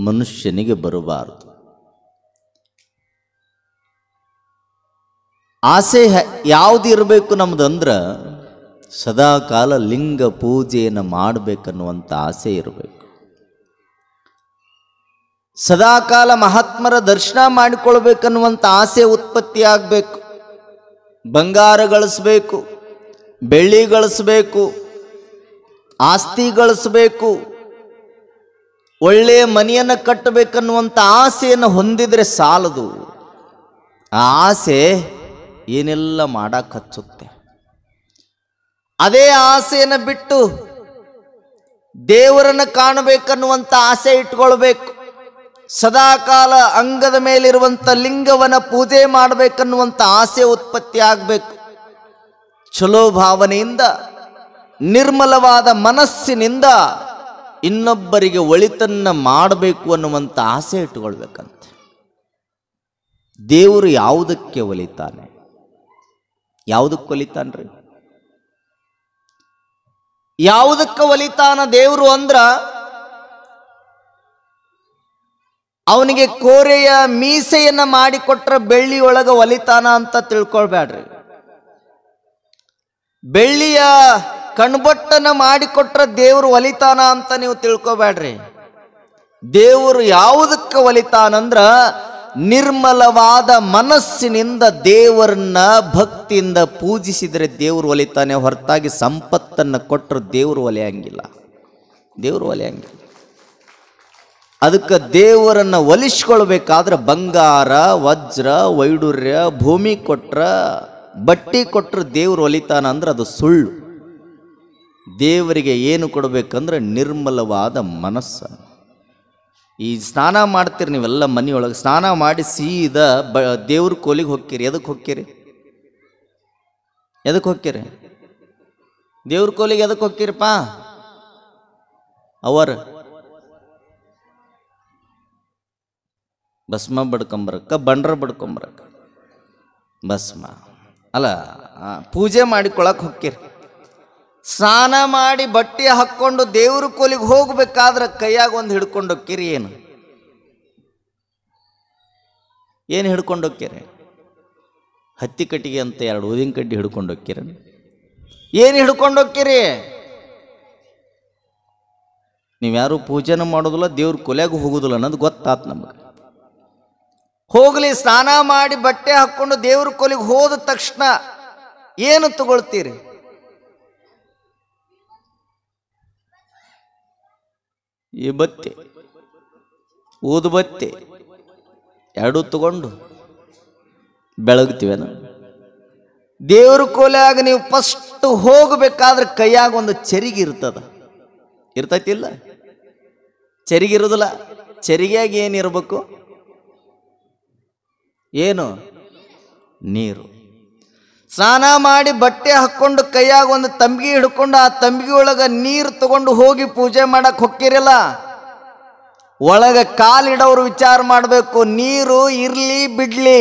ಮನುಷ್ಯನಿಗೆ ಬರಬಾರದು. ಆಸೆ ಯಾವುದು ಇರಬೇಕು ನಮ್ದಂದ್ರೆ ಸದಾಕಾಲ ಲಿಂಗ ಪೂಜೆಯನ್ನು ಮಾಡಬೇಕನ್ನುವಂಥ ಆಸೆ ಇರಬೇಕು. ಸದಾಕಾಲ ಮಹಾತ್ಮರ ದರ್ಶನ ಮಾಡಿಕೊಳ್ಬೇಕನ್ನುವಂಥ ಆಸೆ ಉತ್ಪತ್ತಿ ಆಗಬೇಕು. ಬಂಗಾರ ಗಳಿಸ್ಬೇಕು, ಬೆಳ್ಳಿ ಗಳಿಸ್ಬೇಕು, ಆಸ್ತಿ ಗಳಿಸ್ಬೇಕು, ಒಳ್ಳೆಯ ಮನೆಯನ್ನು ಕಟ್ಟಬೇಕನ್ನುವಂಥ ಆಸೆಯನ್ನು ಹೊಂದಿದರೆ ಸಾಲದು. ಆ ಆಸೆ ಏನೆಲ್ಲ ಮಾಡಕ್ಕೆ ಹಚ್ಚುತ್ತೆ. ಅದೇ ಆಸೆಯನ್ನು ಬಿಟ್ಟು ದೇವರನ್ನು ಕಾಣಬೇಕನ್ನುವಂಥ ಆಸೆ ಇಟ್ಕೊಳ್ಬೇಕು. ಸದಾಕಾಲ ಅಂಗದ ಮೇಲಿರುವಂಥ ಲಿಂಗವನ್ನ ಪೂಜೆ ಮಾಡಬೇಕನ್ನುವಂಥ ಆಸೆ ಉತ್ಪತ್ತಿ ಆಗಬೇಕು. ಚಲೋ ಭಾವನೆಯಿಂದ ನಿರ್ಮಲವಾದ ಮನಸ್ಸಿನಿಂದ ಇನ್ನೊಬ್ಬರಿಗೆ ಒಳಿತನ್ನ ಮಾಡಬೇಕು ಅನ್ನುವಂಥ ಆಸೆ ಇಟ್ಕೊಳ್ಬೇಕಂತೆ. ದೇವರು ಯಾವುದಕ್ಕೆ ಒಲಿತಾನೆ? ಯಾವುದಕ್ಕೆ ಒಲಿತಾನ್ರಿ? ಯಾವುದಕ್ಕೆ ಒಲಿತಾನ ದೇವರು ಅಂದ್ರ, ಅವನಿಗೆ ಕೋರೆಯ ಮೀಸೆಯನ್ನ ಮಾಡಿಕೊಟ್ರ ಬೆಳ್ಳಿಯೊಳಗ ಒಲಿತಾನ ಅಂತ ತಿಳ್ಕೊಳ್ಬೇಡ್ರಿ. ಬೆಳ್ಳಿಯ ಕಣ್ಬೊಟ್ಟನ ಮಾಡಿಕೊಟ್ರ ದೇವರು ಒಲಿತಾನ ಅಂತ ನೀವು ತಿಳ್ಕೊಬೇಡ್ರಿ. ದೇವರು ಯಾವುದಕ್ಕೆ ಒಲಿತಾನಂದ್ರ, ನಿರ್ಮಲವಾದ ಮನಸ್ಸಿನಿಂದ ದೇವರನ್ನ ಭಕ್ತಿಯಿಂದ ಪೂಜಿಸಿದರೆ ದೇವರು ಒಲಿತಾನೆ. ಹೊರತಾಗಿ ಸಂಪತ್ತನ್ನು ಕೊಟ್ಟರು ದೇವರು ಒಲೆಯಂಗಿಲ್ಲ. ದೇವರು ಒಲೆಯಂಗಿಲ್ಲ. ಅದಕ್ಕೆ ದೇವರನ್ನ ಒಲಿಸ್ಕೊಳ್ಬೇಕಾದ್ರೆ ಬಂಗಾರ, ವಜ್ರ, ವೈಡೂರ್ಯ, ಭೂಮಿ ಕೊಟ್ರ, ಬಟ್ಟಿ ಕೊಟ್ಟರು ದೇವರು ಒಲಿತಾನ ಅಂದ್ರೆ ಅದು ಸುಳ್ಳು. ದೇವರಿಗೆ ಏನು ಕೊಡಬೇಕಂದ್ರೆ ನಿರ್ಮಲವಾದ ಮನಸ್ಸನ್ನು. ಈ ಸ್ನಾನ ಮಾಡ್ತೀರಿ ನೀವೆಲ್ಲ ಮನೆಯೊಳಗೆ, ಸ್ನಾನ ಮಾಡಿ ಸೀದಾ ದೇವ್ರ ಕೋಲಿಗೆ ಹೋಗ್ತೀರಿ. ಎದಕ್ಕೆ ಹೋಗ್ತೀರಿ? ಎದಕ್ಕೆ ಹೋಗ್ತೀರಿ? ದೇವ್ರ ಕೋಲಿಗೆ ಎದಕ್ಕೆ ಹೋಗ್ತೀರಪ್ಪ? ಅವರು ಭಸ್ಮ ಬಡ್ಕೊಂಬರಕ್ಕ, ಬಂಡ್ರ ಬಡ್ಕೊಂಬರಕ್ಕ. ಭಸ್ಮ ಅಲ್ಲ, ಪೂಜೆ ಮಾಡಿಕೊಳಕ್ಕೆ ಹೋಗ್ತೀರಿ. ಸ್ನಾನ ಮಾಡಿ ಬಟ್ಟೆ ಹಾಕ್ಕೊಂಡು ದೇವ್ರ ಕೋಲಿಗೆ ಹೋಗ್ಬೇಕಾದ್ರೆ ಕೈಯಾಗ ಒಂದು ಹಿಡ್ಕೊಂಡು ಹೋಗ್ತೀರಿ. ಏನು ಹಿಡ್ಕೊಂಡು ಹೋಗ್ತೀರಿ? ಹತ್ತಿ ಕಟ್ಟಿಗೆ ಅಂತ 2 ಊದಿನ ಕಡ್ಡಿ ಹಿಡ್ಕೊಂಡು ಹೋಗ್ತೀರಿ. ಏನು ಹಿಡ್ಕೊಂಡು ಹೋಗ್ತೀರಿ? ನೀವ್ಯಾರು ಪೂಜೆನ ಮಾಡೋದಿಲ್ಲ, ದೇವ್ರ ಕೊಲೆಗೂ ಹೋಗೋದಿಲ್ಲ ಅನ್ನೋದು ಗೊತ್ತಾತ್ ನಮಗೆ. ಹೋಗ್ಲಿ, ಸ್ನಾನ ಮಾಡಿ ಬಟ್ಟೆ ಹಾಕ್ಕೊಂಡು ದೇವ್ರ ಕೊಲಿಗೆ ಹೋದ ತಕ್ಷಣ ಏನು ತಗೊಳ್ತೀರಿ? ಈ ಬತ್ತಿ, ಊದು ಬತ್ತಿ 2 ತಗೊಂಡು ಬೆಳಗ್ತೀವಿ. ದೇವ್ರ ಕೋಲ್ಯಾಗ ನೀವು ಫಸ್ಟ್ ಹೋಗಬೇಕಾದ್ರೆ ಕೈಯಾಗ ಒಂದು ಚರಿಗೆ ಇರ್ತದ. ಇರ್ತೈತಿಲ್ಲ? ಚರಿಗೆ ಇರೋದಿಲ್ಲ. ಚರಿಗೆಯಾಗ ಏನಿರ್ಬೇಕು? ಏನು? ನೀರು. ಸ್ನಾನ ಮಾಡಿ ಬಟ್ಟೆ ಹಾಕ್ಕೊಂಡು ಕೈಯಾಗ ಒಂದು ತಂಬಿಗೆ ಹಿಡ್ಕೊಂಡು ಆ ತಂಬಿಗೆ ಒಳಗೆ ನೀರು ತಗೊಂಡು ಹೋಗಿ ಪೂಜೆ ಮಾಡಕ್ಕೆ ಹೊಕ್ಕಿರಲ್ಲ. ಒಳಗೆ ಕಾಲಿಡೋರು ವಿಚಾರ ಮಾಡಬೇಕು, ನೀರು ಇರ್ಲಿ ಬಿಡ್ಲಿ,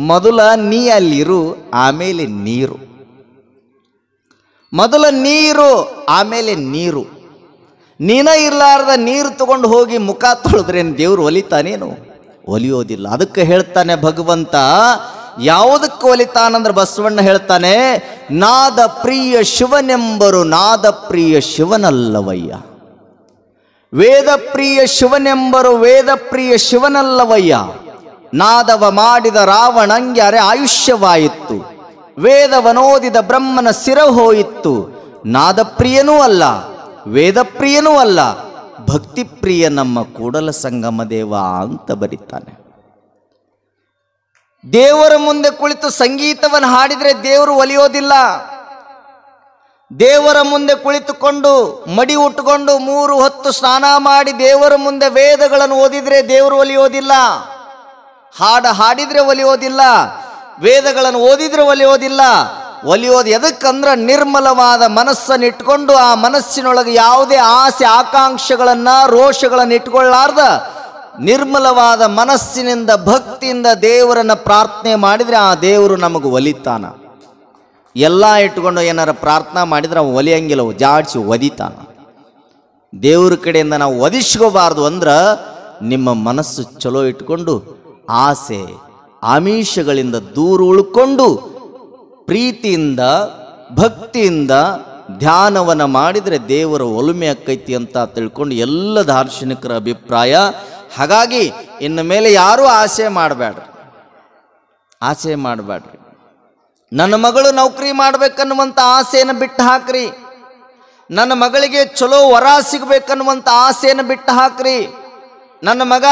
ಮೊದಲ ನೀ ಅಲ್ಲಿರು, ಆಮೇಲೆ ನೀರು. ಮೊದಲ ನೀರು, ಆಮೇಲೆ ನೀರು. ನೀನ ಇರ್ಲಾರ್ದ ನೀರು ತಗೊಂಡು ಹೋಗಿ ಮುಖ ತೊಳೆದ್ರೇನು ದೇವ್ರು ಒಲಿತಾನೇನು? ಒಲಿಯೋದಿಲ್ಲ. ಅದಕ್ಕೆ ಹೇಳ್ತಾನೆ ಭಗವಂತ, ಯಾವುದಕ್ಕೆ ಒಲಿತಾನಂದ್ರೆ ಬಸವಣ್ಣ ಹೇಳ್ತಾನೆ, ನಾದ ಪ್ರಿಯ ಶಿವನೆಂಬರು ನಾದ ಪ್ರಿಯ ಶಿವನಲ್ಲವಯ್ಯ. ವೇದ ಪ್ರಿಯ ಶಿವನೆಂಬರು ವೇದ ಪ್ರಿಯ ಶಿವನಲ್ಲವಯ್ಯ. ನಾದವ ಮಾಡಿದ ರಾವಣಂಗೆ ಅರೆ ಆಯುಷ್ಯವಾಯಿತು, ವೇದವನೋದಿದ ಬ್ರಹ್ಮನ ಸಿರ ಹೋಯಿತು. ನಾದಪ್ರಿಯನೂ ಅಲ್ಲ, ವೇದಪ್ರಿಯನೂ ಅಲ್ಲ, ಭಕ್ತಿಪ್ರಿಯ ನಮ್ಮ ಕೂಡಲ ಸಂಗಮ ದೇವ ಅಂತ ಬರೀತಾನೆ. ದೇವರ ಮುಂದೆ ಕುಳಿತು ಸಂಗೀತವನ್ನು ಹಾಡಿದರೆ ದೇವರು ಒಲಿಯೋದಿಲ್ಲ. ದೇವರ ಮುಂದೆ ಕುಳಿತುಕೊಂಡು ಮಡಿ ಉಟ್ಟುಕೊಂಡು 3 ಹೊತ್ತು ಸ್ನಾನ ಮಾಡಿ ದೇವರ ಮುಂದೆ ವೇದಗಳನ್ನು ಓದಿದ್ರೆ ದೇವರು ಒಲಿಯೋದಿಲ್ಲ. ಹಾಡಿದ್ರೆ ಒಲಿಯೋದಿಲ್ಲ, ವೇದಗಳನ್ನು ಓದಿದ್ರೆ ಒಲಿಯೋದಿಲ್ಲ. ಒಲಿಯೋದು ಎದಕ್ಕಂದ್ರೆ ನಿರ್ಮಲವಾದ ಮನಸ್ಸನ್ನು ಇಟ್ಕೊಂಡು ಆ ಮನಸ್ಸಿನೊಳಗೆ ಯಾವುದೇ ಆಸೆ ಆಕಾಂಕ್ಷೆಗಳನ್ನ ರೋಷಗಳನ್ನು ಇಟ್ಕೊಳ್ಳಾರ್ದ ನಿರ್ಮಲವಾದ ಮನಸ್ಸಿನಿಂದ ಭಕ್ತಿಯಿಂದ ದೇವರನ್ನ ಪ್ರಾರ್ಥನೆ ಮಾಡಿದ್ರೆ ಆ ದೇವರು ನಮಗೆ ಒಲಿತಾನ. ಎಲ್ಲ ಇಟ್ಕೊಂಡು ಏನಾರ ಪ್ರಾರ್ಥನಾ ಮಾಡಿದ್ರೆ ಅವು ಒಲಿಯಂಗಿಲ್ಲ, ಜಾಡ್ಸಿ ಒದಿತಾನ. ದೇವ್ರ ಕಡೆಯಿಂದ ನಾವು ಒದಿಸ್ಕೋಬಾರ್ದು ಅಂದ್ರೆ ನಿಮ್ಮ ಮನಸ್ಸು ಚಲೋ ಇಟ್ಕೊಂಡು ಆಸೆ ಆಮಿಷಗಳಿಂದ ದೂರ ಉಳ್ಕೊಂಡು ಪ್ರೀತಿಯಿಂದ ಭಕ್ತಿಯಿಂದ ಧ್ಯಾನವನ್ನು ಮಾಡಿದರೆ ದೇವರ ಒಲುಮೆ ಆಕ್ಕೈತಿ ಅಂತ ತಿಳ್ಕೊಂಡು ಎಲ್ಲ ದಾರ್ಶನಿಕರ ಅಭಿಪ್ರಾಯ. ಹಾಗಾಗಿ ಇನ್ನು ಮೇಲೆ ಯಾರೂ ಆಸೆ ಮಾಡಬೇಡ್ರಿ, ಆಸೆ ಮಾಡಬೇಡ್ರಿ. ನನ್ನ ಮಗಳು ನೌಕರಿ ಮಾಡ್ಬೇಕನ್ನುವಂಥ ಆಸೆಯನ್ನು ಬಿಟ್ಟು ಹಾಕ್ರಿ. ನನ್ನ ಮಗಳಿಗೆ ಚಲೋ ವರ ಸಿಗಬೇಕನ್ನುವಂಥ ಆಸೆಯನ್ನು ಬಿಟ್ಟು ಹಾಕ್ರಿ. ನನ್ನ ಮಗ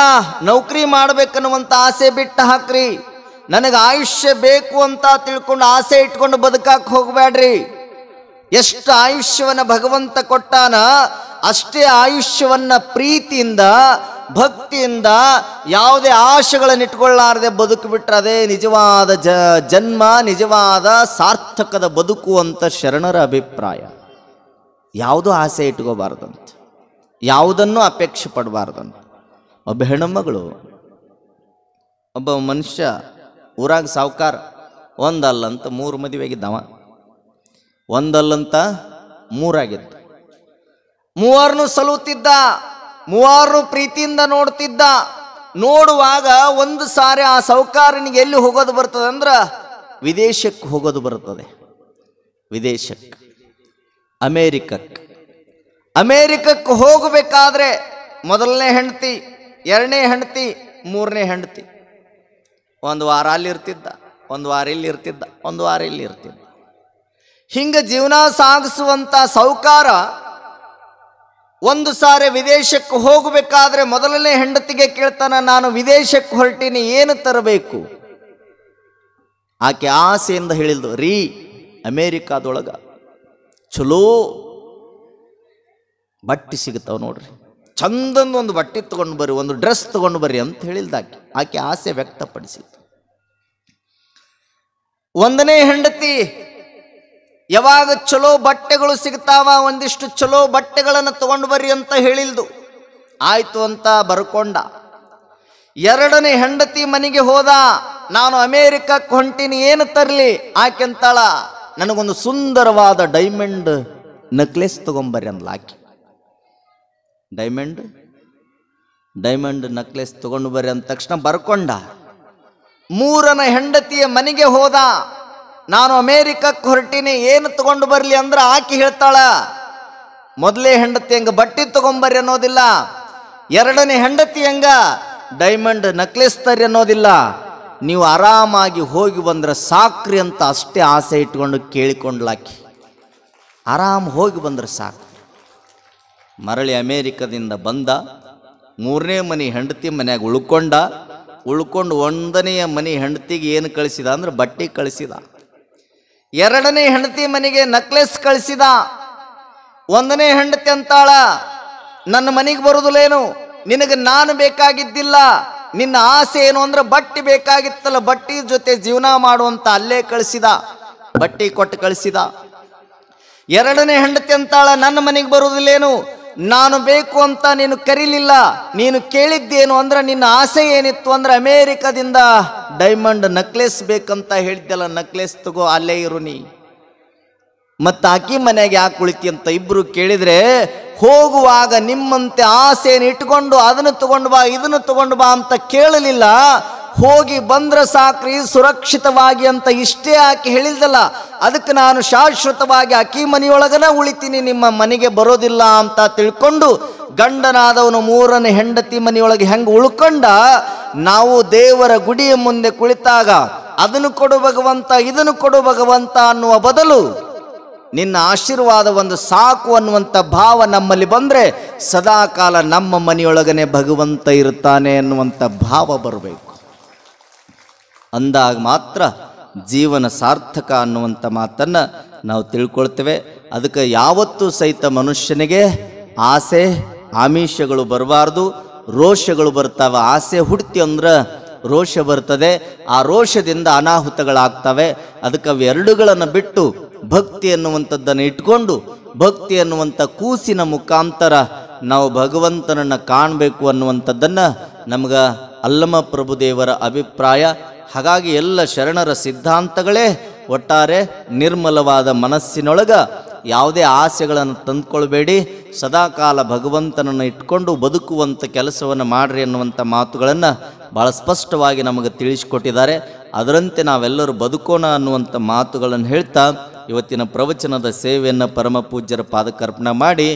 ನೌಕರಿ ಮಾಡ್ಬೇಕನ್ನುವಂಥ ಆಸೆ ಬಿಟ್ಟು ಹಾಕ್ರಿ. ನನಗೆ ಆಯುಷ್ಯ ಬೇಕು ಅಂತ ತಿಳ್ಕೊಂಡು ಆಸೆ ಇಟ್ಕೊಂಡು ಬದುಕಕ್ಕೆ ಹೋಗಬೇಡ್ರಿ. ಎಷ್ಟು ಆಯುಷ್ಯವನ್ನ ಭಗವಂತ ಕೊಟ್ಟಾನ ಅಷ್ಟೇ ಆಯುಷ್ಯವನ್ನ ಪ್ರೀತಿಯಿಂದ ಭಕ್ತಿಯಿಂದ ಯಾವುದೇ ಆಶೆಗಳನ್ನು ಇಟ್ಕೊಳ್ಳಾರದೆ ಬದುಕು ಬಿಟ್ರೆ ಅದೇ ನಿಜವಾದ ಜನ್ಮ, ನಿಜವಾದ ಸಾರ್ಥಕದ ಬದುಕು ಅಂತ ಶರಣರ ಅಭಿಪ್ರಾಯ. ಯಾವುದೂ ಆಸೆ ಇಟ್ಕೋಬಾರ್ದಂತ, ಯಾವುದನ್ನು ಅಪೇಕ್ಷೆ ಪಡಬಾರ್ದಂತ. ಒಬ್ಬ ಹೆಣ್ಣುಮಗಳು, ಒಬ್ಬ ಮನುಷ್ಯ ಊರಾಗ ಸಾವುಕಾರ, ಒಂದಲ್ಲಂತ 3 ಮದುವೆಗಿದ್ದವ, ಒಂದಲ್ಲಂತ 3 ಆಗಿತ್ತು. 3 ಸಲುತ್ತಿದ್ದ, 3 ಪ್ರೀತಿಯಿಂದ ನೋಡ್ತಿದ್ದ. ನೋಡುವಾಗ ಒಂದು ಸಾರಿ ಆ ಸಾವುಕಾರನಿಗೆ ಎಲ್ಲಿ ಹೋಗೋದು ಬರ್ತದೆ ಅಂದ್ರೆ ವಿದೇಶಕ್ಕೆ ಹೋಗೋದು ಬರ್ತದೆ. ವಿದೇಶಕ್ಕೆ, ಅಮೇರಿಕಕ್ಕೆ ಹೋಗಬೇಕಾದ್ರೆ ಮೊದಲನೇ ಹೆಂಡತಿ, 2ನೇ ಹೆಂಡತಿ, 3ನೇ ಹೆಂಡತಿ, 1 ವಾರ ಅಲ್ಲಿ ಇರ್ತಿದ್ದ, 1 ವಾರ ಇಲ್ಲಿ ಇರ್ತಿದ್ದ, 1 ವಾರ ಇಲ್ಲಿ ಇರ್ತಿದ್ದ. ಹಿಂಗ ಜೀವನ ಸಾಗಿಸುವಂತ ಸಾವುಕಾರ ಒಂದು ಸಾರಿ ವಿದೇಶಕ್ಕೆ ಹೋಗಬೇಕಾದ್ರೆ ಮೊದಲನೇ ಹೆಂಡತಿಗೆ ಕೇಳ್ತಾನ, ನಾನು ವಿದೇಶಕ್ಕೆ ಹೊರಟೀನಿ, ಏನು ತರಬೇಕು? ಆಕೆ ಆಸೆಯಿಂದ ಹೇಳಿದ್ಲು, ರೀ ಅಮೇರಿಕಾದೊಳಗ ಚಲೋ ಬಟ್ಟೆ ಸಿಗುತ್ತಾವ ನೋಡ್ರಿ, ಚಂದಂದು ಒಂದು ಬಟ್ಟೆ ತಗೊಂಡು ಬರ್ರಿ, ಒಂದು ಡ್ರೆಸ್ ತಗೊಂಡು ಬರ್ರಿ ಅಂತ ಹೇಳಿಲ್ದಾಕೆ. ಆಕೆ ಆಸೆ ವ್ಯಕ್ತಪಡಿಸಿತ್ತು. 1ನೇ ಹೆಂಡತಿ, ಯಾವಾಗ ಚಲೋ ಬಟ್ಟೆಗಳು ಸಿಗ್ತಾವ ಒಂದಿಷ್ಟು ಚಲೋ ಬಟ್ಟೆಗಳನ್ನು ತಗೊಂಡು ಬರ್ರಿ ಅಂತ ಹೇಳಿಲ್ದು. ಆಯ್ತು ಅಂತ ಬರ್ಕೊಂಡ. 2ನೇ ಹೆಂಡತಿ ಮನೆಗೆ ಹೋದ, ನಾನು ಅಮೇರಿಕಕ್ಕೆ ಹೊಂಟೀನಿ, ಏನು ತರಲಿ? ಆಕೆಂತಾಳ, ನನಗೊಂದು ಸುಂದರವಾದ ಡೈಮಂಡ್ ನೆಕ್ಲೆಸ್ ತಗೊಂಬರ್ರಿ ಅಂದ್ಲ ಆಕೆ. ಡೈಮಂಡ್ ನೆಕ್ಲೆಸ್ ತಗೊಂಡು ಬರ್ರಿ ಅಂದ ತಕ್ಷಣ ಬರ್ಕೊಂಡ. 3ನೇ ಹೆಂಡತಿಯ ಮನೆಗೆ ಹೋದ, ನಾನು ಅಮೇರಿಕಕ್ಕೆ ಹೊರಟೀನಿ, ಏನು ತಗೊಂಡು ಬರಲಿ ಅಂದ್ರೆ ಆಕೆ ಹೇಳ್ತಾಳ, ಮೊದಲೇ ಹೆಂಡತಿ ಹಂಗ ಬಟ್ಟೆ ತಗೊಂಬರ್ರಿ ಅನ್ನೋದಿಲ್ಲ, 2ನೇ ಹೆಂಡತಿ ಹಂಗ ಡೈಮಂಡ್ ನೆಕ್ಲೆಸ್ ತರ್ರಿ ಅನ್ನೋದಿಲ್ಲ, ನೀವು ಆರಾಮಾಗಿ ಹೋಗಿ ಬಂದ್ರೆ ಸಾಕ್ರಿ ಅಂತ ಅಷ್ಟೇ ಆಸೆ ಇಟ್ಕೊಂಡು ಕೇಳಿಕೊಂಡ್ಲಾಕಿ. ಆರಾಮ್ ಹೋಗಿ ಬಂದ್ರೆ ಸಾಕು. ಮರಳಿ ಅಮೇರಿಕದಿಂದ ಬಂದ, 3ನೇ ಮನೆ ಹೆಂಡತಿ ಮನ್ಯಾಗ ಉಳ್ಕೊಂಡು 1ನೇ ಮನೆ ಹೆಂಡತಿಗೆ ಏನು ಕಳಿಸಿದ ಅಂದ್ರೆ ಬಟ್ಟೆ ಕಳಿಸಿದ. 2ನೇ ಹೆಂಡತಿ ಮನೆಗೆ ನೆಕ್ಲೆಸ್ ಕಳಿಸಿದ. 1ನೇ ಹೆಂಡತಿ ಅಂತಾಳ, ನನ್ನ ಮನೆಗೆ ಬರುವುದಿಲ್ಲೇನು, ನಿನಗೆ ನಾನು ಬೇಕಾಗಿದ್ದಿಲ್ಲ, ನಿನ್ನ ಆಸೆ ಏನು ಅಂದ್ರೆ ಬಟ್ಟೆ ಬೇಕಾಗಿತ್ತಲ್ಲ, ಬಟ್ಟೆ ಜೊತೆ ಜೀವನ ಮಾಡುವಂತ ಅಲ್ಲೇ ಕಳಿಸಿದ, ಬಟ್ಟೆ ಕೊಟ್ಟು ಕಳಿಸಿದ. 2ನೇ ಹೆಂಡತಿ ಅಂತಾಳ, ನನ್ನ ಮನೆಗೆ ಬರುವುದಿಲ್ಲೇನು, ನಾನು ಬೇಕು ಅಂತ ನೀನು ಕರೀಲಿಲ್ಲ, ನೀನು ಕೇಳಿದ್ದೇನು ಅಂದ್ರೆ ನಿನ್ನ ಆಸೆ ಏನಿತ್ತು ಅಂದ್ರೆ ಅಮೇರಿಕದಿಂದ ಡೈಮಂಡ್ ನೆಕ್ಲೆಸ್ ಬೇಕಂತ ಹೇಳಿದ್ದೆಲ್ಲ, ನೆಕ್ಲೆಸ್ ತಗೋ, ಅಲ್ಲೇ ಇರು ನೀ. ಮತ್ತು ಆಕಿ ಮನೆಯಾಗ ಯಾಕೆ ಕುಳಿತಿ ಅಂತ ಇಬ್ರು ಕೇಳಿದ್ರೆ, ಹೋಗುವಾಗ ನಿಮ್ಮಂತೆ ಆಸೆಯನ್ನು ಇಟ್ಕೊಂಡು ಅದನ್ನು ತಗೊಂಡು ಬಾ ಇದನ್ನು ತಗೊಂಡು ಬಾ ಅಂತ ಕೇಳಲಿಲ್ಲ, ಹೋಗಿ ಬಂದ್ರೆ ಸಾಕ್ರಿ ಸುರಕ್ಷಿತವಾಗಿ ಅಂತ ಇಷ್ಟೇ ಆಕೆ ಹೇಳಿಲ್ದಲ್ಲ, ಅದಕ್ಕೆ ನಾನು ಶಾಶ್ವತವಾಗಿ ಆಕಿ ಮನೆಯೊಳಗನ ಉಳಿತೀನಿ, ನಿಮ್ಮ ಮನೆಗೆ ಬರೋದಿಲ್ಲ ಅಂತ ತಿಳ್ಕೊಂಡು ಗಂಡನಾದವನು 3ನೇ ಹೆಂಡತಿ ಮನೆಯೊಳಗೆ ಹೆಂಗೆ ಉಳ್ಕೊಂಡ, ನಾವು ದೇವರ ಗುಡಿಯ ಮುಂದೆ ಕುಳಿತಾಗ ಅದನ್ನು ಕೊಡು ಭಗವಂತ ಇದನ್ನು ಕೊಡು ಭಗವಂತ ಅನ್ನುವ ಬದಲು ನಿನ್ನ ಆಶೀರ್ವಾದ ಒಂದು ಸಾಕು ಅನ್ನುವಂಥ ಭಾವ ನಮ್ಮಲ್ಲಿ ಬಂದರೆ ಸದಾ ಕಾಲ ನಮ್ಮ ಮನೆಯೊಳಗನೆ ಭಗವಂತ ಇರುತ್ತಾನೆ ಅನ್ನುವಂಥ ಭಾವ ಬರಬೇಕು. ಅಂದಾಗ ಮಾತ್ರ ಜೀವನ ಸಾರ್ಥಕ ಅನ್ನುವಂಥ ಮಾತನ್ನು ನಾವು ತಿಳ್ಕೊಳ್ತೇವೆ. ಅದಕ್ಕೆ ಯಾವತ್ತೂ ಸಹಿತ ಮನುಷ್ಯನಿಗೆ ಆಸೆ ಆಮಿಷಗಳು ಬರಬಾರ್ದು, ರೋಷಗಳು ಬರ್ತಾವೆ. ಆಸೆ ಹುಡ್ತಿ ಅಂದ್ರೆ ರೋಷ ಬರ್ತದೆ, ಆ ರೋಷದಿಂದ ಅನಾಹುತಗಳಾಗ್ತವೆ. ಅದಕ್ಕೆ ಅವೆರಡುಗಳನ್ನು ಬಿಟ್ಟು ಭಕ್ತಿ ಅನ್ನುವಂಥದ್ದನ್ನು ಇಟ್ಕೊಂಡು ಭಕ್ತಿ ಅನ್ನುವಂಥ ಕೂಸಿನ ಮುಖಾಂತರ ನಾವು ಭಗವಂತನನ್ನು ಕಾಣಬೇಕು ಅನ್ನುವಂಥದ್ದನ್ನು ನಮ್ಗೆ ಅಲ್ಲಮ ಪ್ರಭುದೇವರ ಅಭಿಪ್ರಾಯ. ಹಾಗಾಗಿ ಎಲ್ಲ ಶರಣರ ಸಿದ್ಧಾಂತಗಳೇ ಒಟ್ಟಾರೆ ನಿರ್ಮಲವಾದ ಮನಸ್ಸಿನೊಳಗ ಯಾವುದೇ ಆಸೆಗಳನ್ನು ತಂದುಕೊಳ್ಬೇಡಿ, ಸದಾಕಾಲ ಭಗವಂತನನ್ನು ಇಟ್ಕೊಂಡು ಬದುಕುವಂಥ ಕೆಲಸವನ್ನು ಮಾಡ್ರಿ ಅನ್ನುವಂಥ ಮಾತುಗಳನ್ನು ಭಾಳ ಸ್ಪಷ್ಟವಾಗಿ ನಮಗೆ ತಿಳಿಸಿಕೊಟ್ಟಿದ್ದಾರೆ. ಅದರಂತೆ ನಾವೆಲ್ಲರೂ ಬದುಕೋಣ ಅನ್ನುವಂಥ ಮಾತುಗಳನ್ನು ಹೇಳ್ತಾ ಇವತ್ತಿನ ಪ್ರವಚನದ ಸೇವೆಯನ್ನು ಪರಮ ಪೂಜ್ಯರ ಪಾದಕರ್ಪಣೆ ಮಾಡಿ